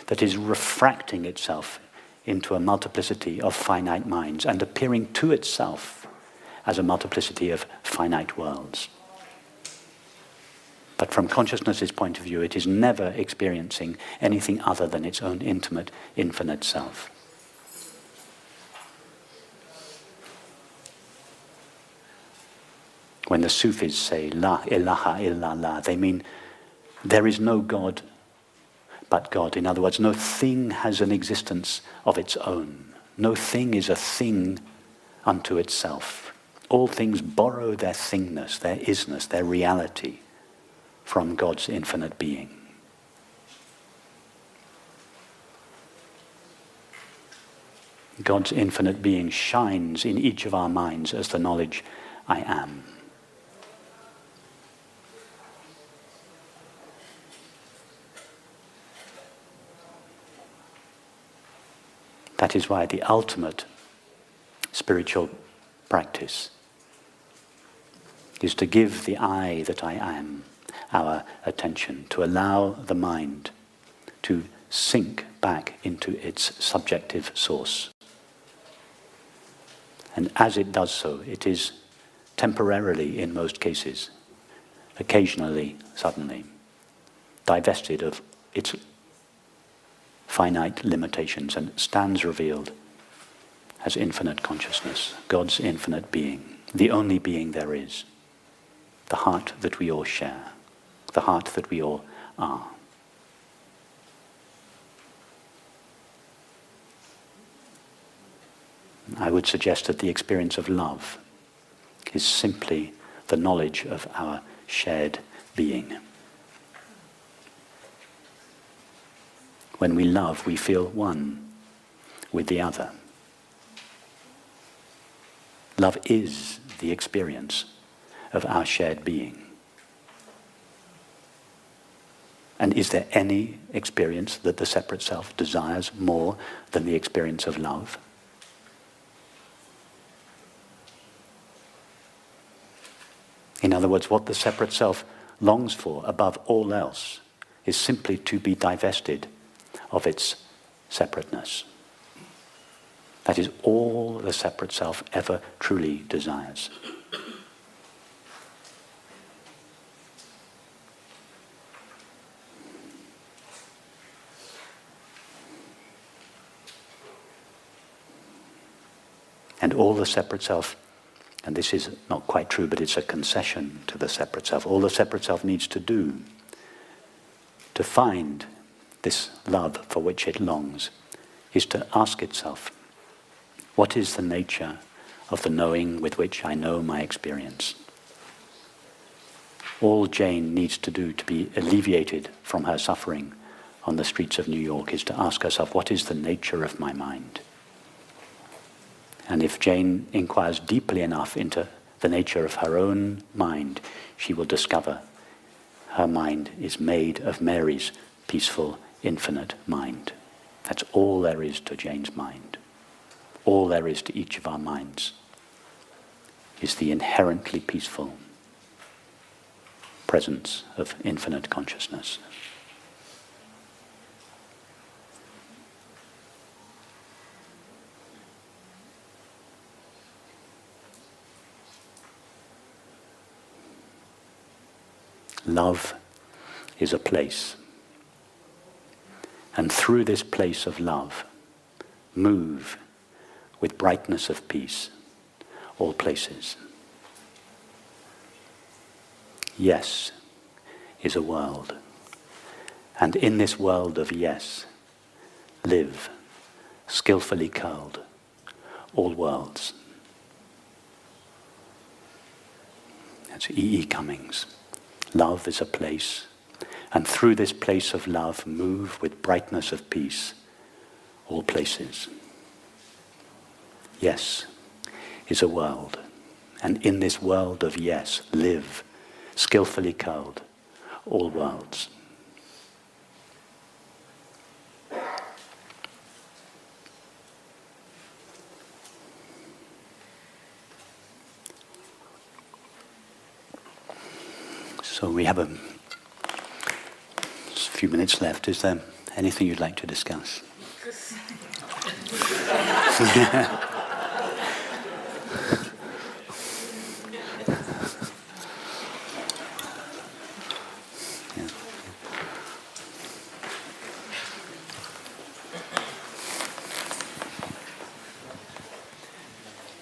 that is refracting itself into a multiplicity of finite minds and appearing to itself as a multiplicity of finite worlds. But from consciousness's point of view, it is never experiencing anything other than its own intimate, infinite self. When the Sufis say, La ilaha illallah, they mean there is no God but God. In other words, no thing has an existence of its own. No thing is a thing unto itself. All things borrow their thingness, their isness, their reality from God's infinite being. God's infinite being shines in each of our minds as the knowledge I am. That is why the ultimate spiritual practice is to give the I that I am our attention, to allow the mind to sink back into its subjective source. And as it does so, it is temporarily, in most cases, occasionally, suddenly, divested of its finite limitations and stands revealed as infinite consciousness, God's infinite being, the only being there is, the heart that we all share, the heart that we all are. I would suggest that the experience of love is simply the knowledge of our shared being. When we love, we feel one with the other. Love is the experience of our shared being. And is there any experience that the separate self desires more than the experience of love? In other words, what the separate self longs for above all else is simply to be divested of its separateness. That is all the separate self ever truly desires. And all the separate self, and this is not quite true, but it's a concession to the separate self, all the separate self needs to do To find this love for which it longs is to ask itself, what is the nature of the knowing with which I know my experience? All Jane needs to do to be alleviated from her suffering on the streets of New York is to ask herself, what is the nature of my mind? And if Jane inquires deeply enough into the nature of her own mind, she will discover her mind is made of Mary's peaceful, infinite mind. That's all there is to Jane's mind. All there is to each of our minds is the inherently peaceful presence of infinite consciousness. Love is a place. And through this place of love, move with brightness of peace all places. Yes is a world. And in this world of yes, live, skillfully curled, all worlds. That's E. E. Cummings. Love is a place, and through this place of love, move with brightness of peace, all places. Yes is a world, and in this world of yes, live, skillfully curled, all worlds. So we have a few minutes left. Is there anything you'd like to discuss?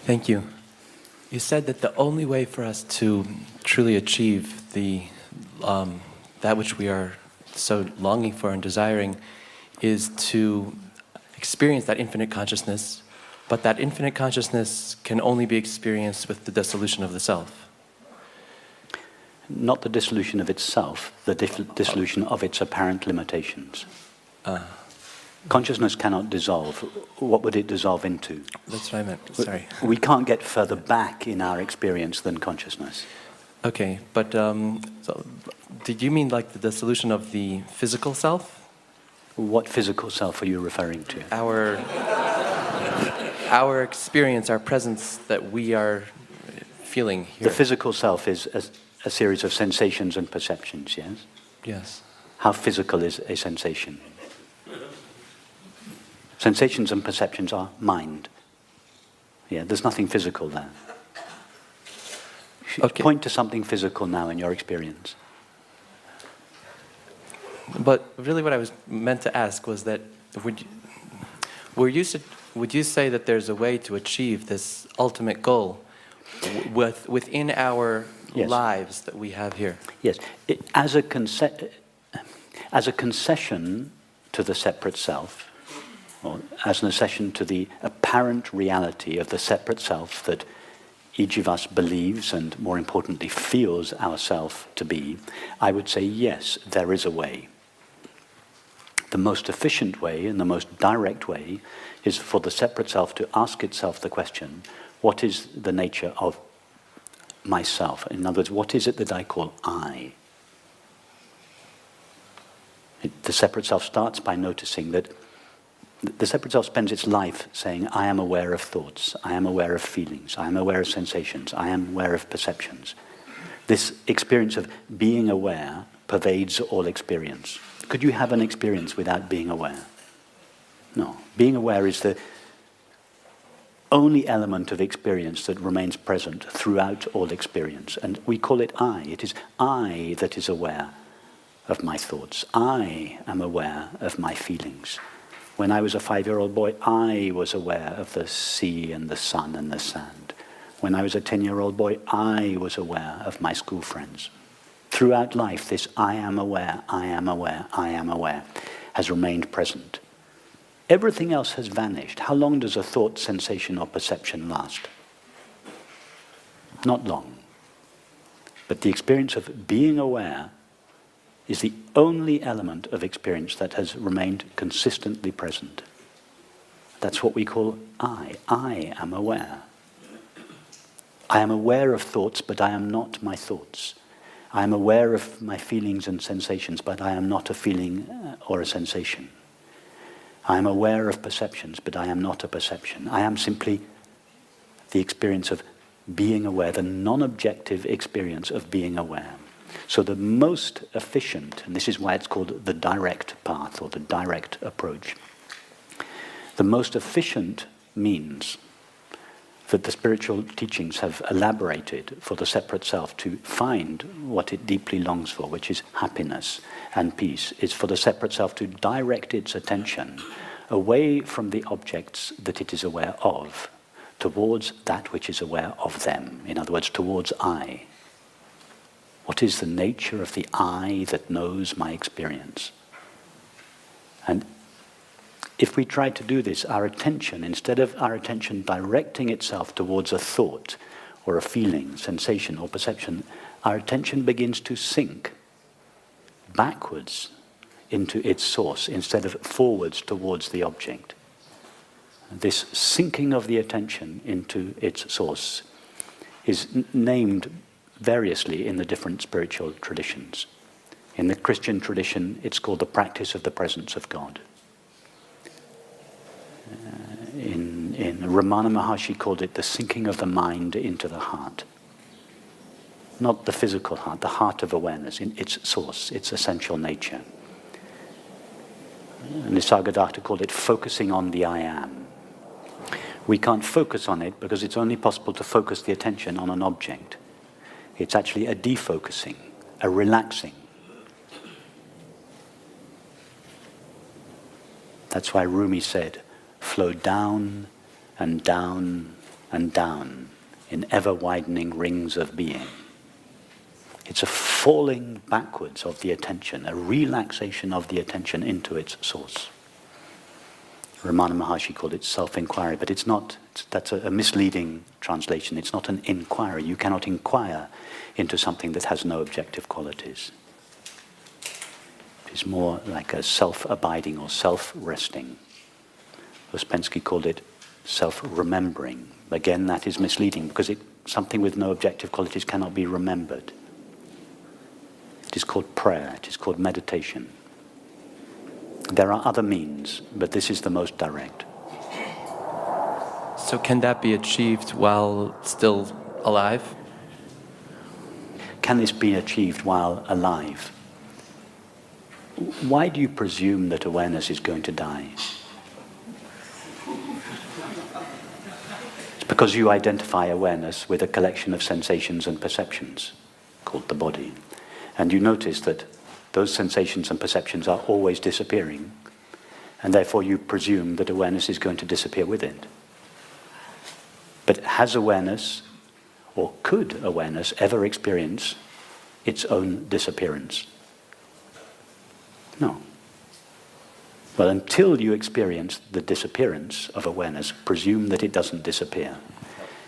Thank you. You said that the only way for us to truly achieve that which we are so longing for and desiring is to experience that infinite consciousness, but that infinite consciousness can only be experienced with the dissolution of the self. Not the dissolution of itself, the dissolution of its apparent limitations. Consciousness cannot dissolve. What would it dissolve into? That's what I meant, sorry. We can't get further back in our experience than consciousness. Okay, but so did you mean like the dissolution of the physical self? What physical self are you referring to? Our experience, our presence that we are feeling here. The physical self is a series of sensations and perceptions, yes? Yes. How physical is a sensation? Sensations and perceptions are mind. Yeah, there's nothing physical there. Okay. Point to something physical now in your experience. But really what I was meant to ask was that would you say that there's a way to achieve this ultimate goal within our Yes. lives that we have here? Yes. As a concession to the separate self, or as an accession to the apparent reality of the separate self that each of us believes and, more importantly, feels ourself to be, I would say, yes, there is a way. The most efficient way and the most direct way is for the separate self to ask itself the question, what is the nature of myself? In other words, what is it that I call I? The separate self starts by noticing that the separate self spends its life saying, I am aware of thoughts, I am aware of feelings, I am aware of sensations, I am aware of perceptions. This experience of being aware pervades all experience. Could you have an experience without being aware? No. Being aware is the only element of experience that remains present throughout all experience. And we call it I. It is I that is aware of my thoughts. I am aware of my feelings. When I was a 5-year-old boy, I was aware of the sea and the sun and the sand. When I was a 10-year-old boy, I was aware of my school friends. throughout life, this I am aware, I am aware, I am aware has remained present. Everything else has vanished. How long does a thought, sensation, or perception last? Not long. But the experience of being aware is the only element of experience that has remained consistently present. That's what we call I. I am aware. I am aware of thoughts, but I am not my thoughts. I am aware of my feelings and sensations, but I am not a feeling or a sensation. I am aware of perceptions, but I am not a perception. I am simply the experience of being aware, the non-objective experience of being aware. So the most efficient, and this is why it's called the direct path or the direct approach, the most efficient means that the spiritual teachings have elaborated for the separate self to find what it deeply longs for, which is happiness and peace, is for the separate self to direct its attention away from the objects that it is aware of, towards that which is aware of them. In other words, towards I. What is the nature of the I that knows my experience? And if we try to do this, our attention, instead of our attention directing itself towards a thought or a feeling, sensation or perception, our attention begins to sink backwards into its source instead of forwards towards the object. This sinking of the attention into its source is named variously in the different spiritual traditions. In the Christian tradition, it's called the practice of the presence of God. In Ramana Maharshi called it the sinking of the mind into the heart. Not the physical heart, the heart of awareness, in its source, its essential nature. And Nisargadatta called it focusing on the I am. We can't focus on it because it's only possible to focus the attention on an object. It's actually a defocusing, a relaxing. That's why Rumi said, flow down and down and down in ever-widening rings of being. It's a falling backwards of the attention, a relaxation of the attention into its source. Ramana Maharshi called it self-inquiry, but it's not, that's a misleading translation. It's not an inquiry. You cannot inquire into something that has no objective qualities. It is more like a self-abiding or self-resting. Ouspensky called it self-remembering. Again, that is misleading because something with no objective qualities cannot be remembered. It is called prayer, it is called meditation. There are other means, but this is the most direct. So can that be achieved while still alive? Can this be achieved while alive? Why do you presume that awareness is going to die? It's because you identify awareness with a collection of sensations and perceptions called the body. And you notice that those sensations and perceptions are always disappearing, and therefore you presume that awareness is going to disappear with it. But has awareness, or could awareness, ever experience its own disappearance? No. Well, until you experience the disappearance of awareness, presume that it doesn't disappear.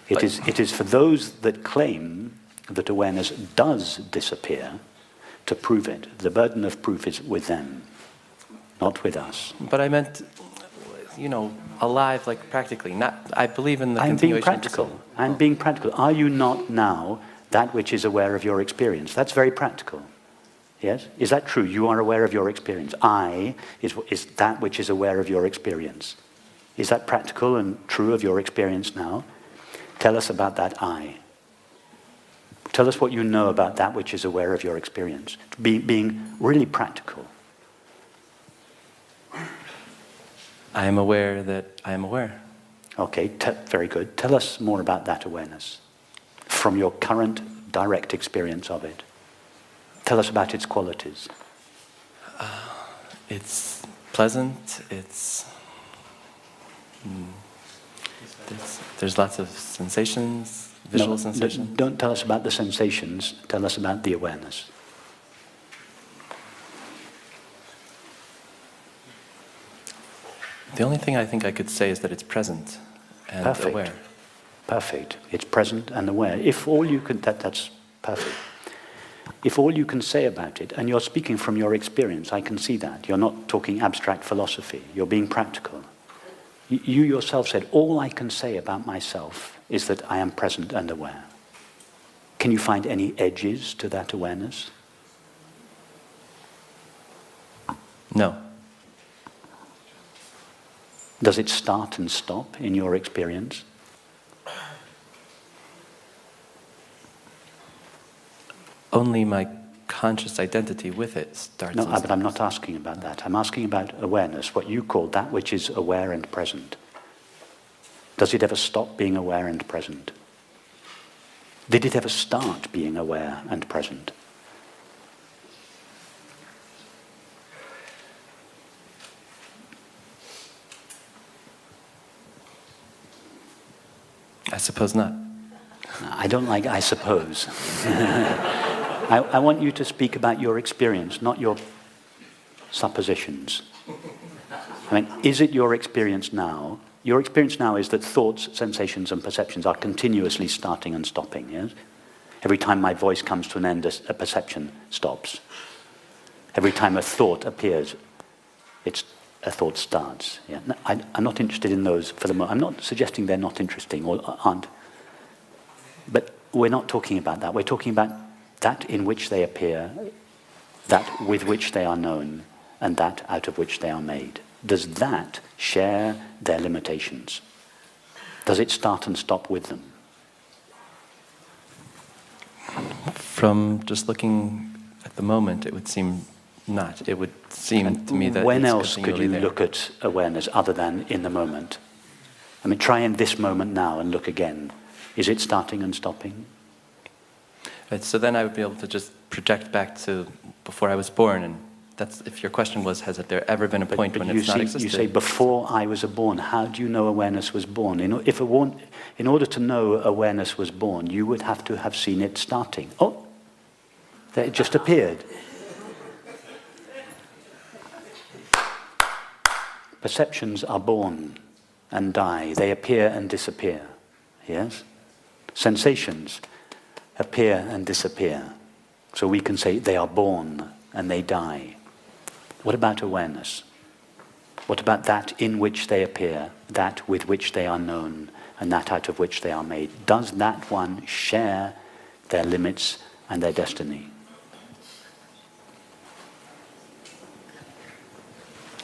It is for those that claim that awareness does disappear to prove it. The burden of proof is with them, not with us. But I meant, alive, like practically. Not. I believe in the continuation. I'm being practical. Are you not now that which is aware of your experience? That's very practical. Yes? Is that true? You are aware of your experience. I is that which is aware of your experience. Is that practical and true of your experience now? Tell us about that I. Tell us what you know about that which is aware of your experience. Being really practical. I am aware that I am aware. Okay, very good. Tell us more about that awareness from your current direct experience of it. Tell us about its qualities. It's pleasant. There's lots of sensations. Visual sensations? Don't tell us about the sensations, tell us about the awareness. The only thing I think I could say is that it's present and Perfect. aware. Perfect. It's present and aware. If all you can, that's perfect. If all you can say about it, and you're speaking from your experience, I can see that. You're not talking abstract philosophy. You're being practical. You yourself said, all I can say about myself is that I am present and aware. Can you find any edges to that awareness? No. Does it start and stop in your experience? Only my conscious identity with it starts. No, and but I'm stops. not asking about that. I'm asking about awareness, what you call that which is aware and present. Does it ever stop being aware and present? Did it ever start being aware and present? I suppose not. I don't like I suppose. I want you to speak about your experience, not your suppositions. I mean, is it your experience now? Your experience now is that thoughts, sensations, and perceptions are continuously starting and stopping, yes? Every time my voice comes to an end, a perception stops. Every time a thought appears, a thought starts. Yeah? No, I'm not interested in those for the moment. I'm not suggesting they're not interesting or aren't. But we're not talking about that. We're talking about that in which they appear, that with which they are known, and that out of which they are made. Does that share their limitations? Does it start and stop with them? From just looking at the moment, it would seem not. It would seem to me that when it's else could continually you there. look at awareness other than in the moment? I mean, try in this moment now and look again. Is it starting and stopping? Right, so then I would be able to just project back to before I was born, and that's if your question was, has there ever been a point when it's not existed? You say, before I was born. How do you know awareness was born? In order to know awareness was born, you would have to have seen it starting. Oh, there it just appeared. Perceptions are born and die. They appear and disappear. Yes? Sensations appear and disappear. So we can say they are born and they die. What about awareness? What about that in which they appear, that with which they are known, and that out of which they are made? Does that one share their limits and their destiny?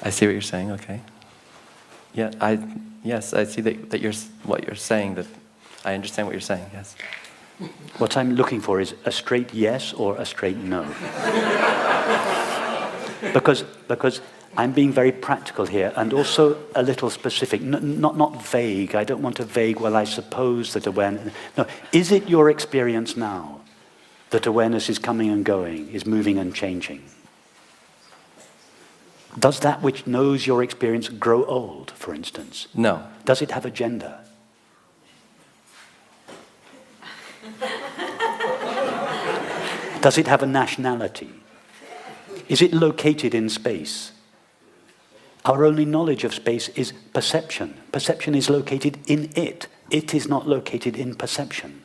I see what you're saying. Okay. Yeah. Yes. I see that what you're saying. That I understand what you're saying. Yes. What I'm looking for is a straight yes or a straight no. Because I'm being very practical here and also a little specific, not vague. I don't want a vague, well, I suppose that awareness... No, is it your experience now that awareness is coming and going, is moving and changing? Does that which knows your experience grow old, for instance? No. Does it have a gender? Does it have a nationality? Is it located in space? Our only knowledge of space is perception. Perception is located in it. It is not located in perception.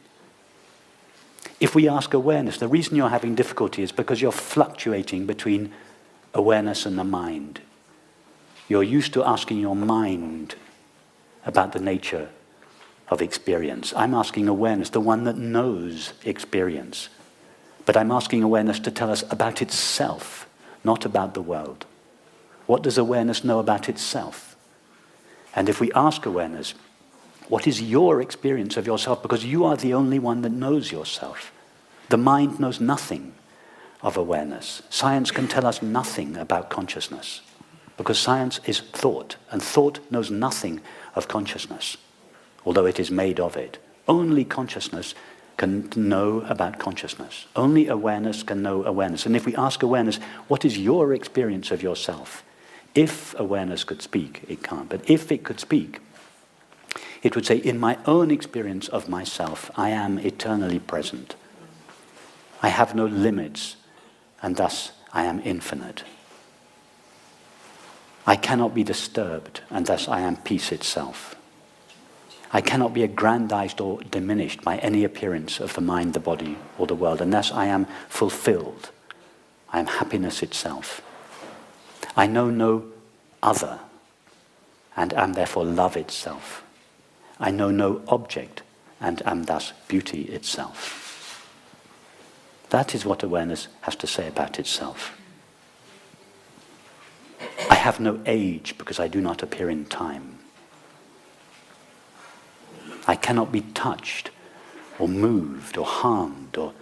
If we ask awareness, the reason you're having difficulty is because you're fluctuating between awareness and the mind. You're used to asking your mind about the nature of experience. I'm asking awareness, the one that knows experience. But I'm asking awareness to tell us about itself, not about the world. What does awareness know about itself? And if we ask awareness, what is your experience of yourself? Because you are the only one that knows yourself. The mind knows nothing of awareness. Science can tell us nothing about consciousness, because science is thought, and thought knows nothing of consciousness, although it is made of it. Only consciousness can know about consciousness. Only awareness can know awareness. And if we ask awareness, what is your experience of yourself? If awareness could speak, it can't, but if it could speak, it would say, in my own experience of myself, I am eternally present. I have no limits, and thus I am infinite. I cannot be disturbed, and thus I am peace itself. I cannot be aggrandized or diminished by any appearance of the mind, the body, or the world, and thus I am fulfilled. I am happiness itself. I know no other, and am therefore love itself. I know no object, and am thus beauty itself. That is what awareness has to say about itself. I have no age because I do not appear in time. I cannot be touched or moved or harmed or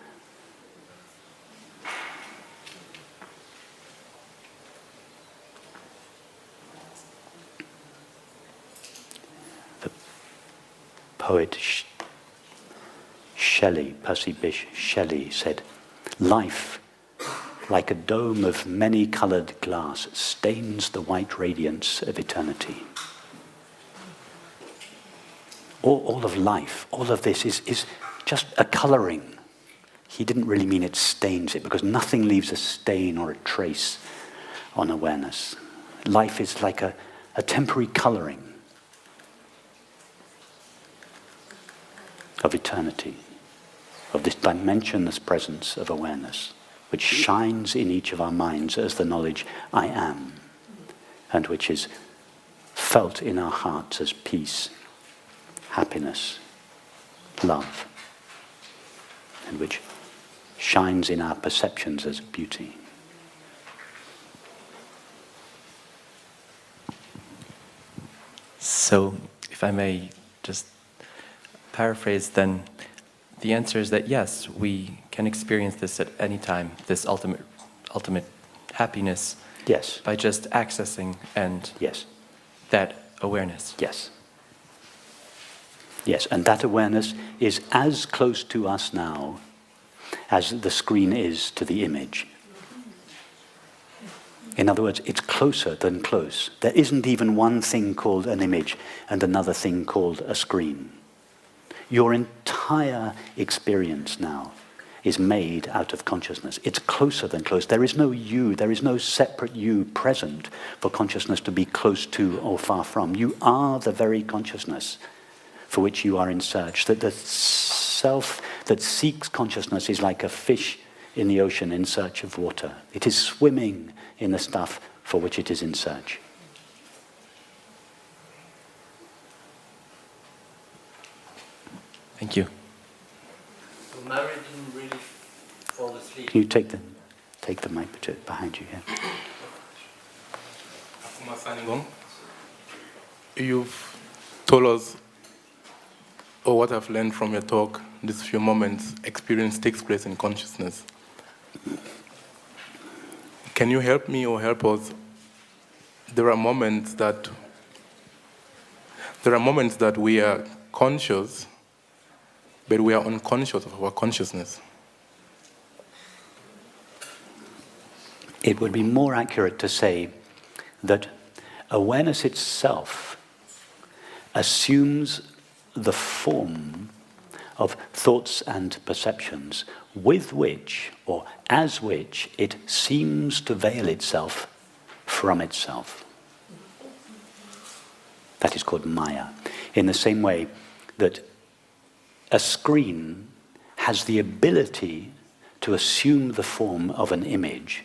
the poet Shelley, Percy Bysshe Shelley, said, "Life, like a dome of many-coloured glass, stains the white radiance of eternity." All of life, all of this is just a colouring. He didn't really mean it stains it, because nothing leaves a stain or a trace on awareness. Life is like a temporary colouring of eternity, of this dimensionless presence of awareness, which shines in each of our minds as the knowledge I am, and which is felt in our hearts as peace, happiness, love, and which shines in our perceptions as beauty. So, if I may just paraphrase, then the answer is that yes, we can experience this at any time, this ultimate happiness, Yes. by just accessing and Yes. that awareness. Yes. Yes, and that awareness is as close to us now as the screen is to the image. In other words, it's closer than close. There isn't even one thing called an image and another thing called a screen. Your entire experience now is made out of consciousness. It's closer than close. There is no you, there is no separate you present for consciousness to be close to or far from. You are the very consciousness for which you are in search. That the self that seeks consciousness is like a fish in the ocean in search of water. It is swimming in the stuff for which it is in search. Thank you. So Mary didn't really fall asleep. Can you take the mic behind you here? You've told us, or what I've learned from your talk, these few moments, experience takes place in consciousness. Can you help me or help us? There are moments that we are conscious, but we are unconscious of our consciousness. It would be more accurate to say that awareness itself assumes the form of thoughts and perceptions with which, or as which, it seems to veil itself from itself. That is called Maya. In the same way that a screen has the ability to assume the form of an image,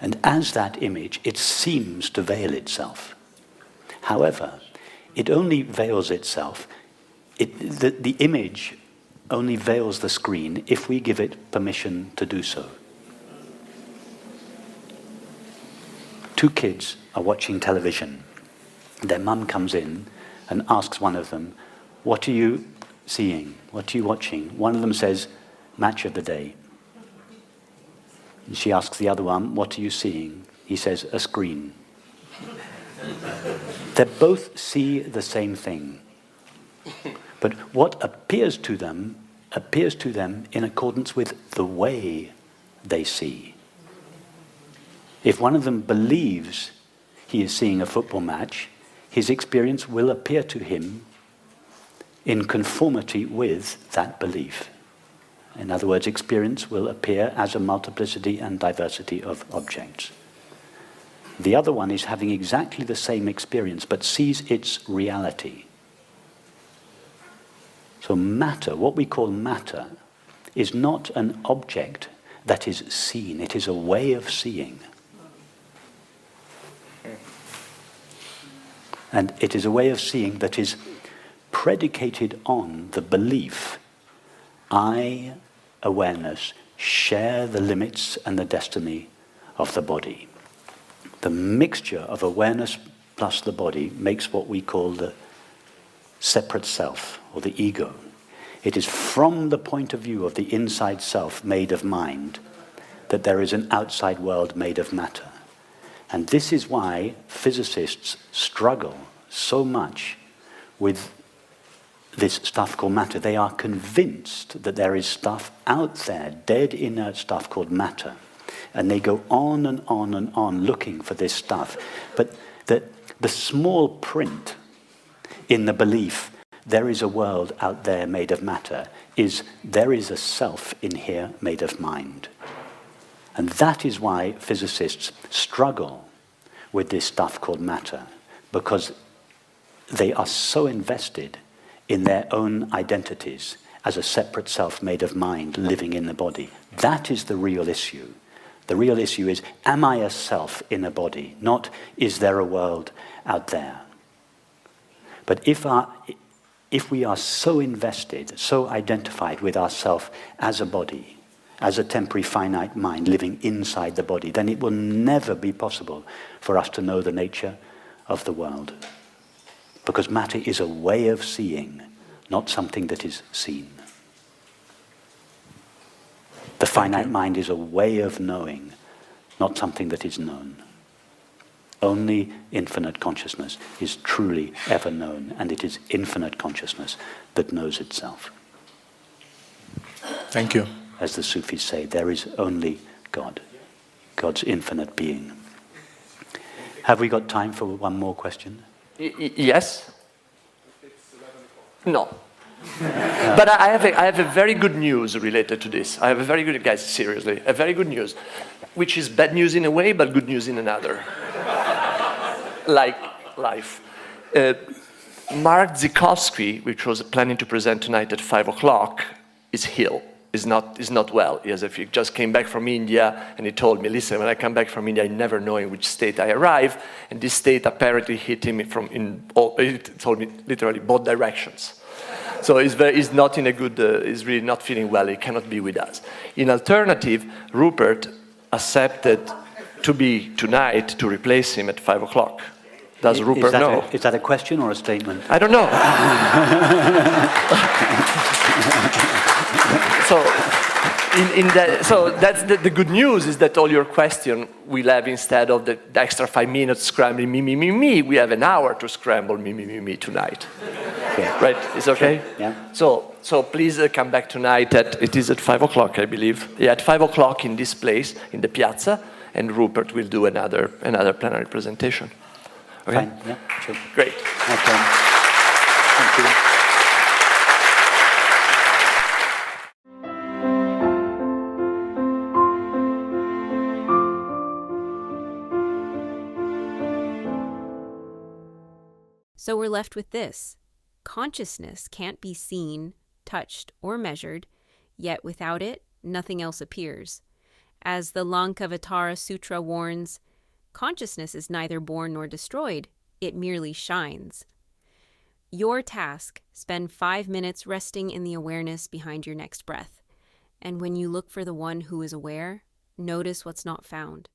and as that image, it seems to veil itself. However, it only veils itself, the image only veils the screen if we give it permission to do so. Two kids are watching television. Their mum comes in and asks one of them, "What are you seeing? What are you watching?" One of them says, "Match of the day." And she asks the other one, "What are you seeing?" He says, "A screen." They both see the same thing. But what appears to them in accordance with the way they see. If one of them believes he is seeing a football match, his experience will appear to him in conformity with that belief. In other words, experience will appear as a multiplicity and diversity of objects. The other one is having exactly the same experience, but sees its reality. So matter, what we call matter, is not an object that is seen. It is a way of seeing. And it is a way of seeing that is predicated on the belief, I, awareness, share the limits and the destiny of the body. The mixture of awareness plus the body makes what we call the separate self, or the ego. It is from the point of view of the inside self made of mind that there is an outside world made of matter. And this is why physicists struggle so much with this stuff called matter. They are convinced that there is stuff out there, dead inert stuff called matter. And they go on and on and on looking for this stuff. But the small print in the belief, there is a world out there made of matter, is there is a self in here made of mind. And that is why physicists struggle with this stuff called matter, because they are so invested in their own identities as a separate self made of mind living in the body. That is the real issue. The real issue is, am I a self in a body? Not, is there a world out there? But if we are so invested, so identified with ourself as a body, as a temporary finite mind living inside the body, then it will never be possible for us to know the nature of the world. Because matter is a way of seeing, not something that is seen. The finite mind is a way of knowing, not something that is known. Only infinite consciousness is truly ever known, and it is infinite consciousness that knows itself. Thank you. As the Sufis say, there is only God, God's infinite being. Have we got time for one more question? Yes? No. But I have a very good news related to this. I have a very good, guys, seriously, a very good news, which is bad news in a way, but good news in another. Like life. Mark Zikowski, which was planning to present tonight at 5 o'clock, is ill. Is not well. He just came back from India, and he told me, listen, when I come back from India, I never know in which state I arrive, and this state apparently hit him he told me literally both directions. So he's not in a good, he's really not feeling well, he cannot be with us. In alternative, Rupert accepted to be tonight to replace him at 5 o'clock. Does Rupert know? Is that a question or a statement? I don't know. So that's the good news is that all your question will have, instead of the extra 5 minutes scrambling me, we have an hour to scramble me tonight. Okay. Right? It's okay? Sure. Yeah. So please come back tonight it is at 5 o'clock, I believe. Yeah, at 5 o'clock in this place, in the piazza, and Rupert will do another plenary presentation. Okay? Fine. Yeah, sure. Great. Okay. Thank you. So we're left with this. Consciousness can't be seen, touched, or measured, yet without it, nothing else appears. As the Lankavatara Sutra warns, consciousness is neither born nor destroyed, it merely shines. Your task, spend 5 minutes resting in the awareness behind your next breath. And when you look for the one who is aware, notice what's not found.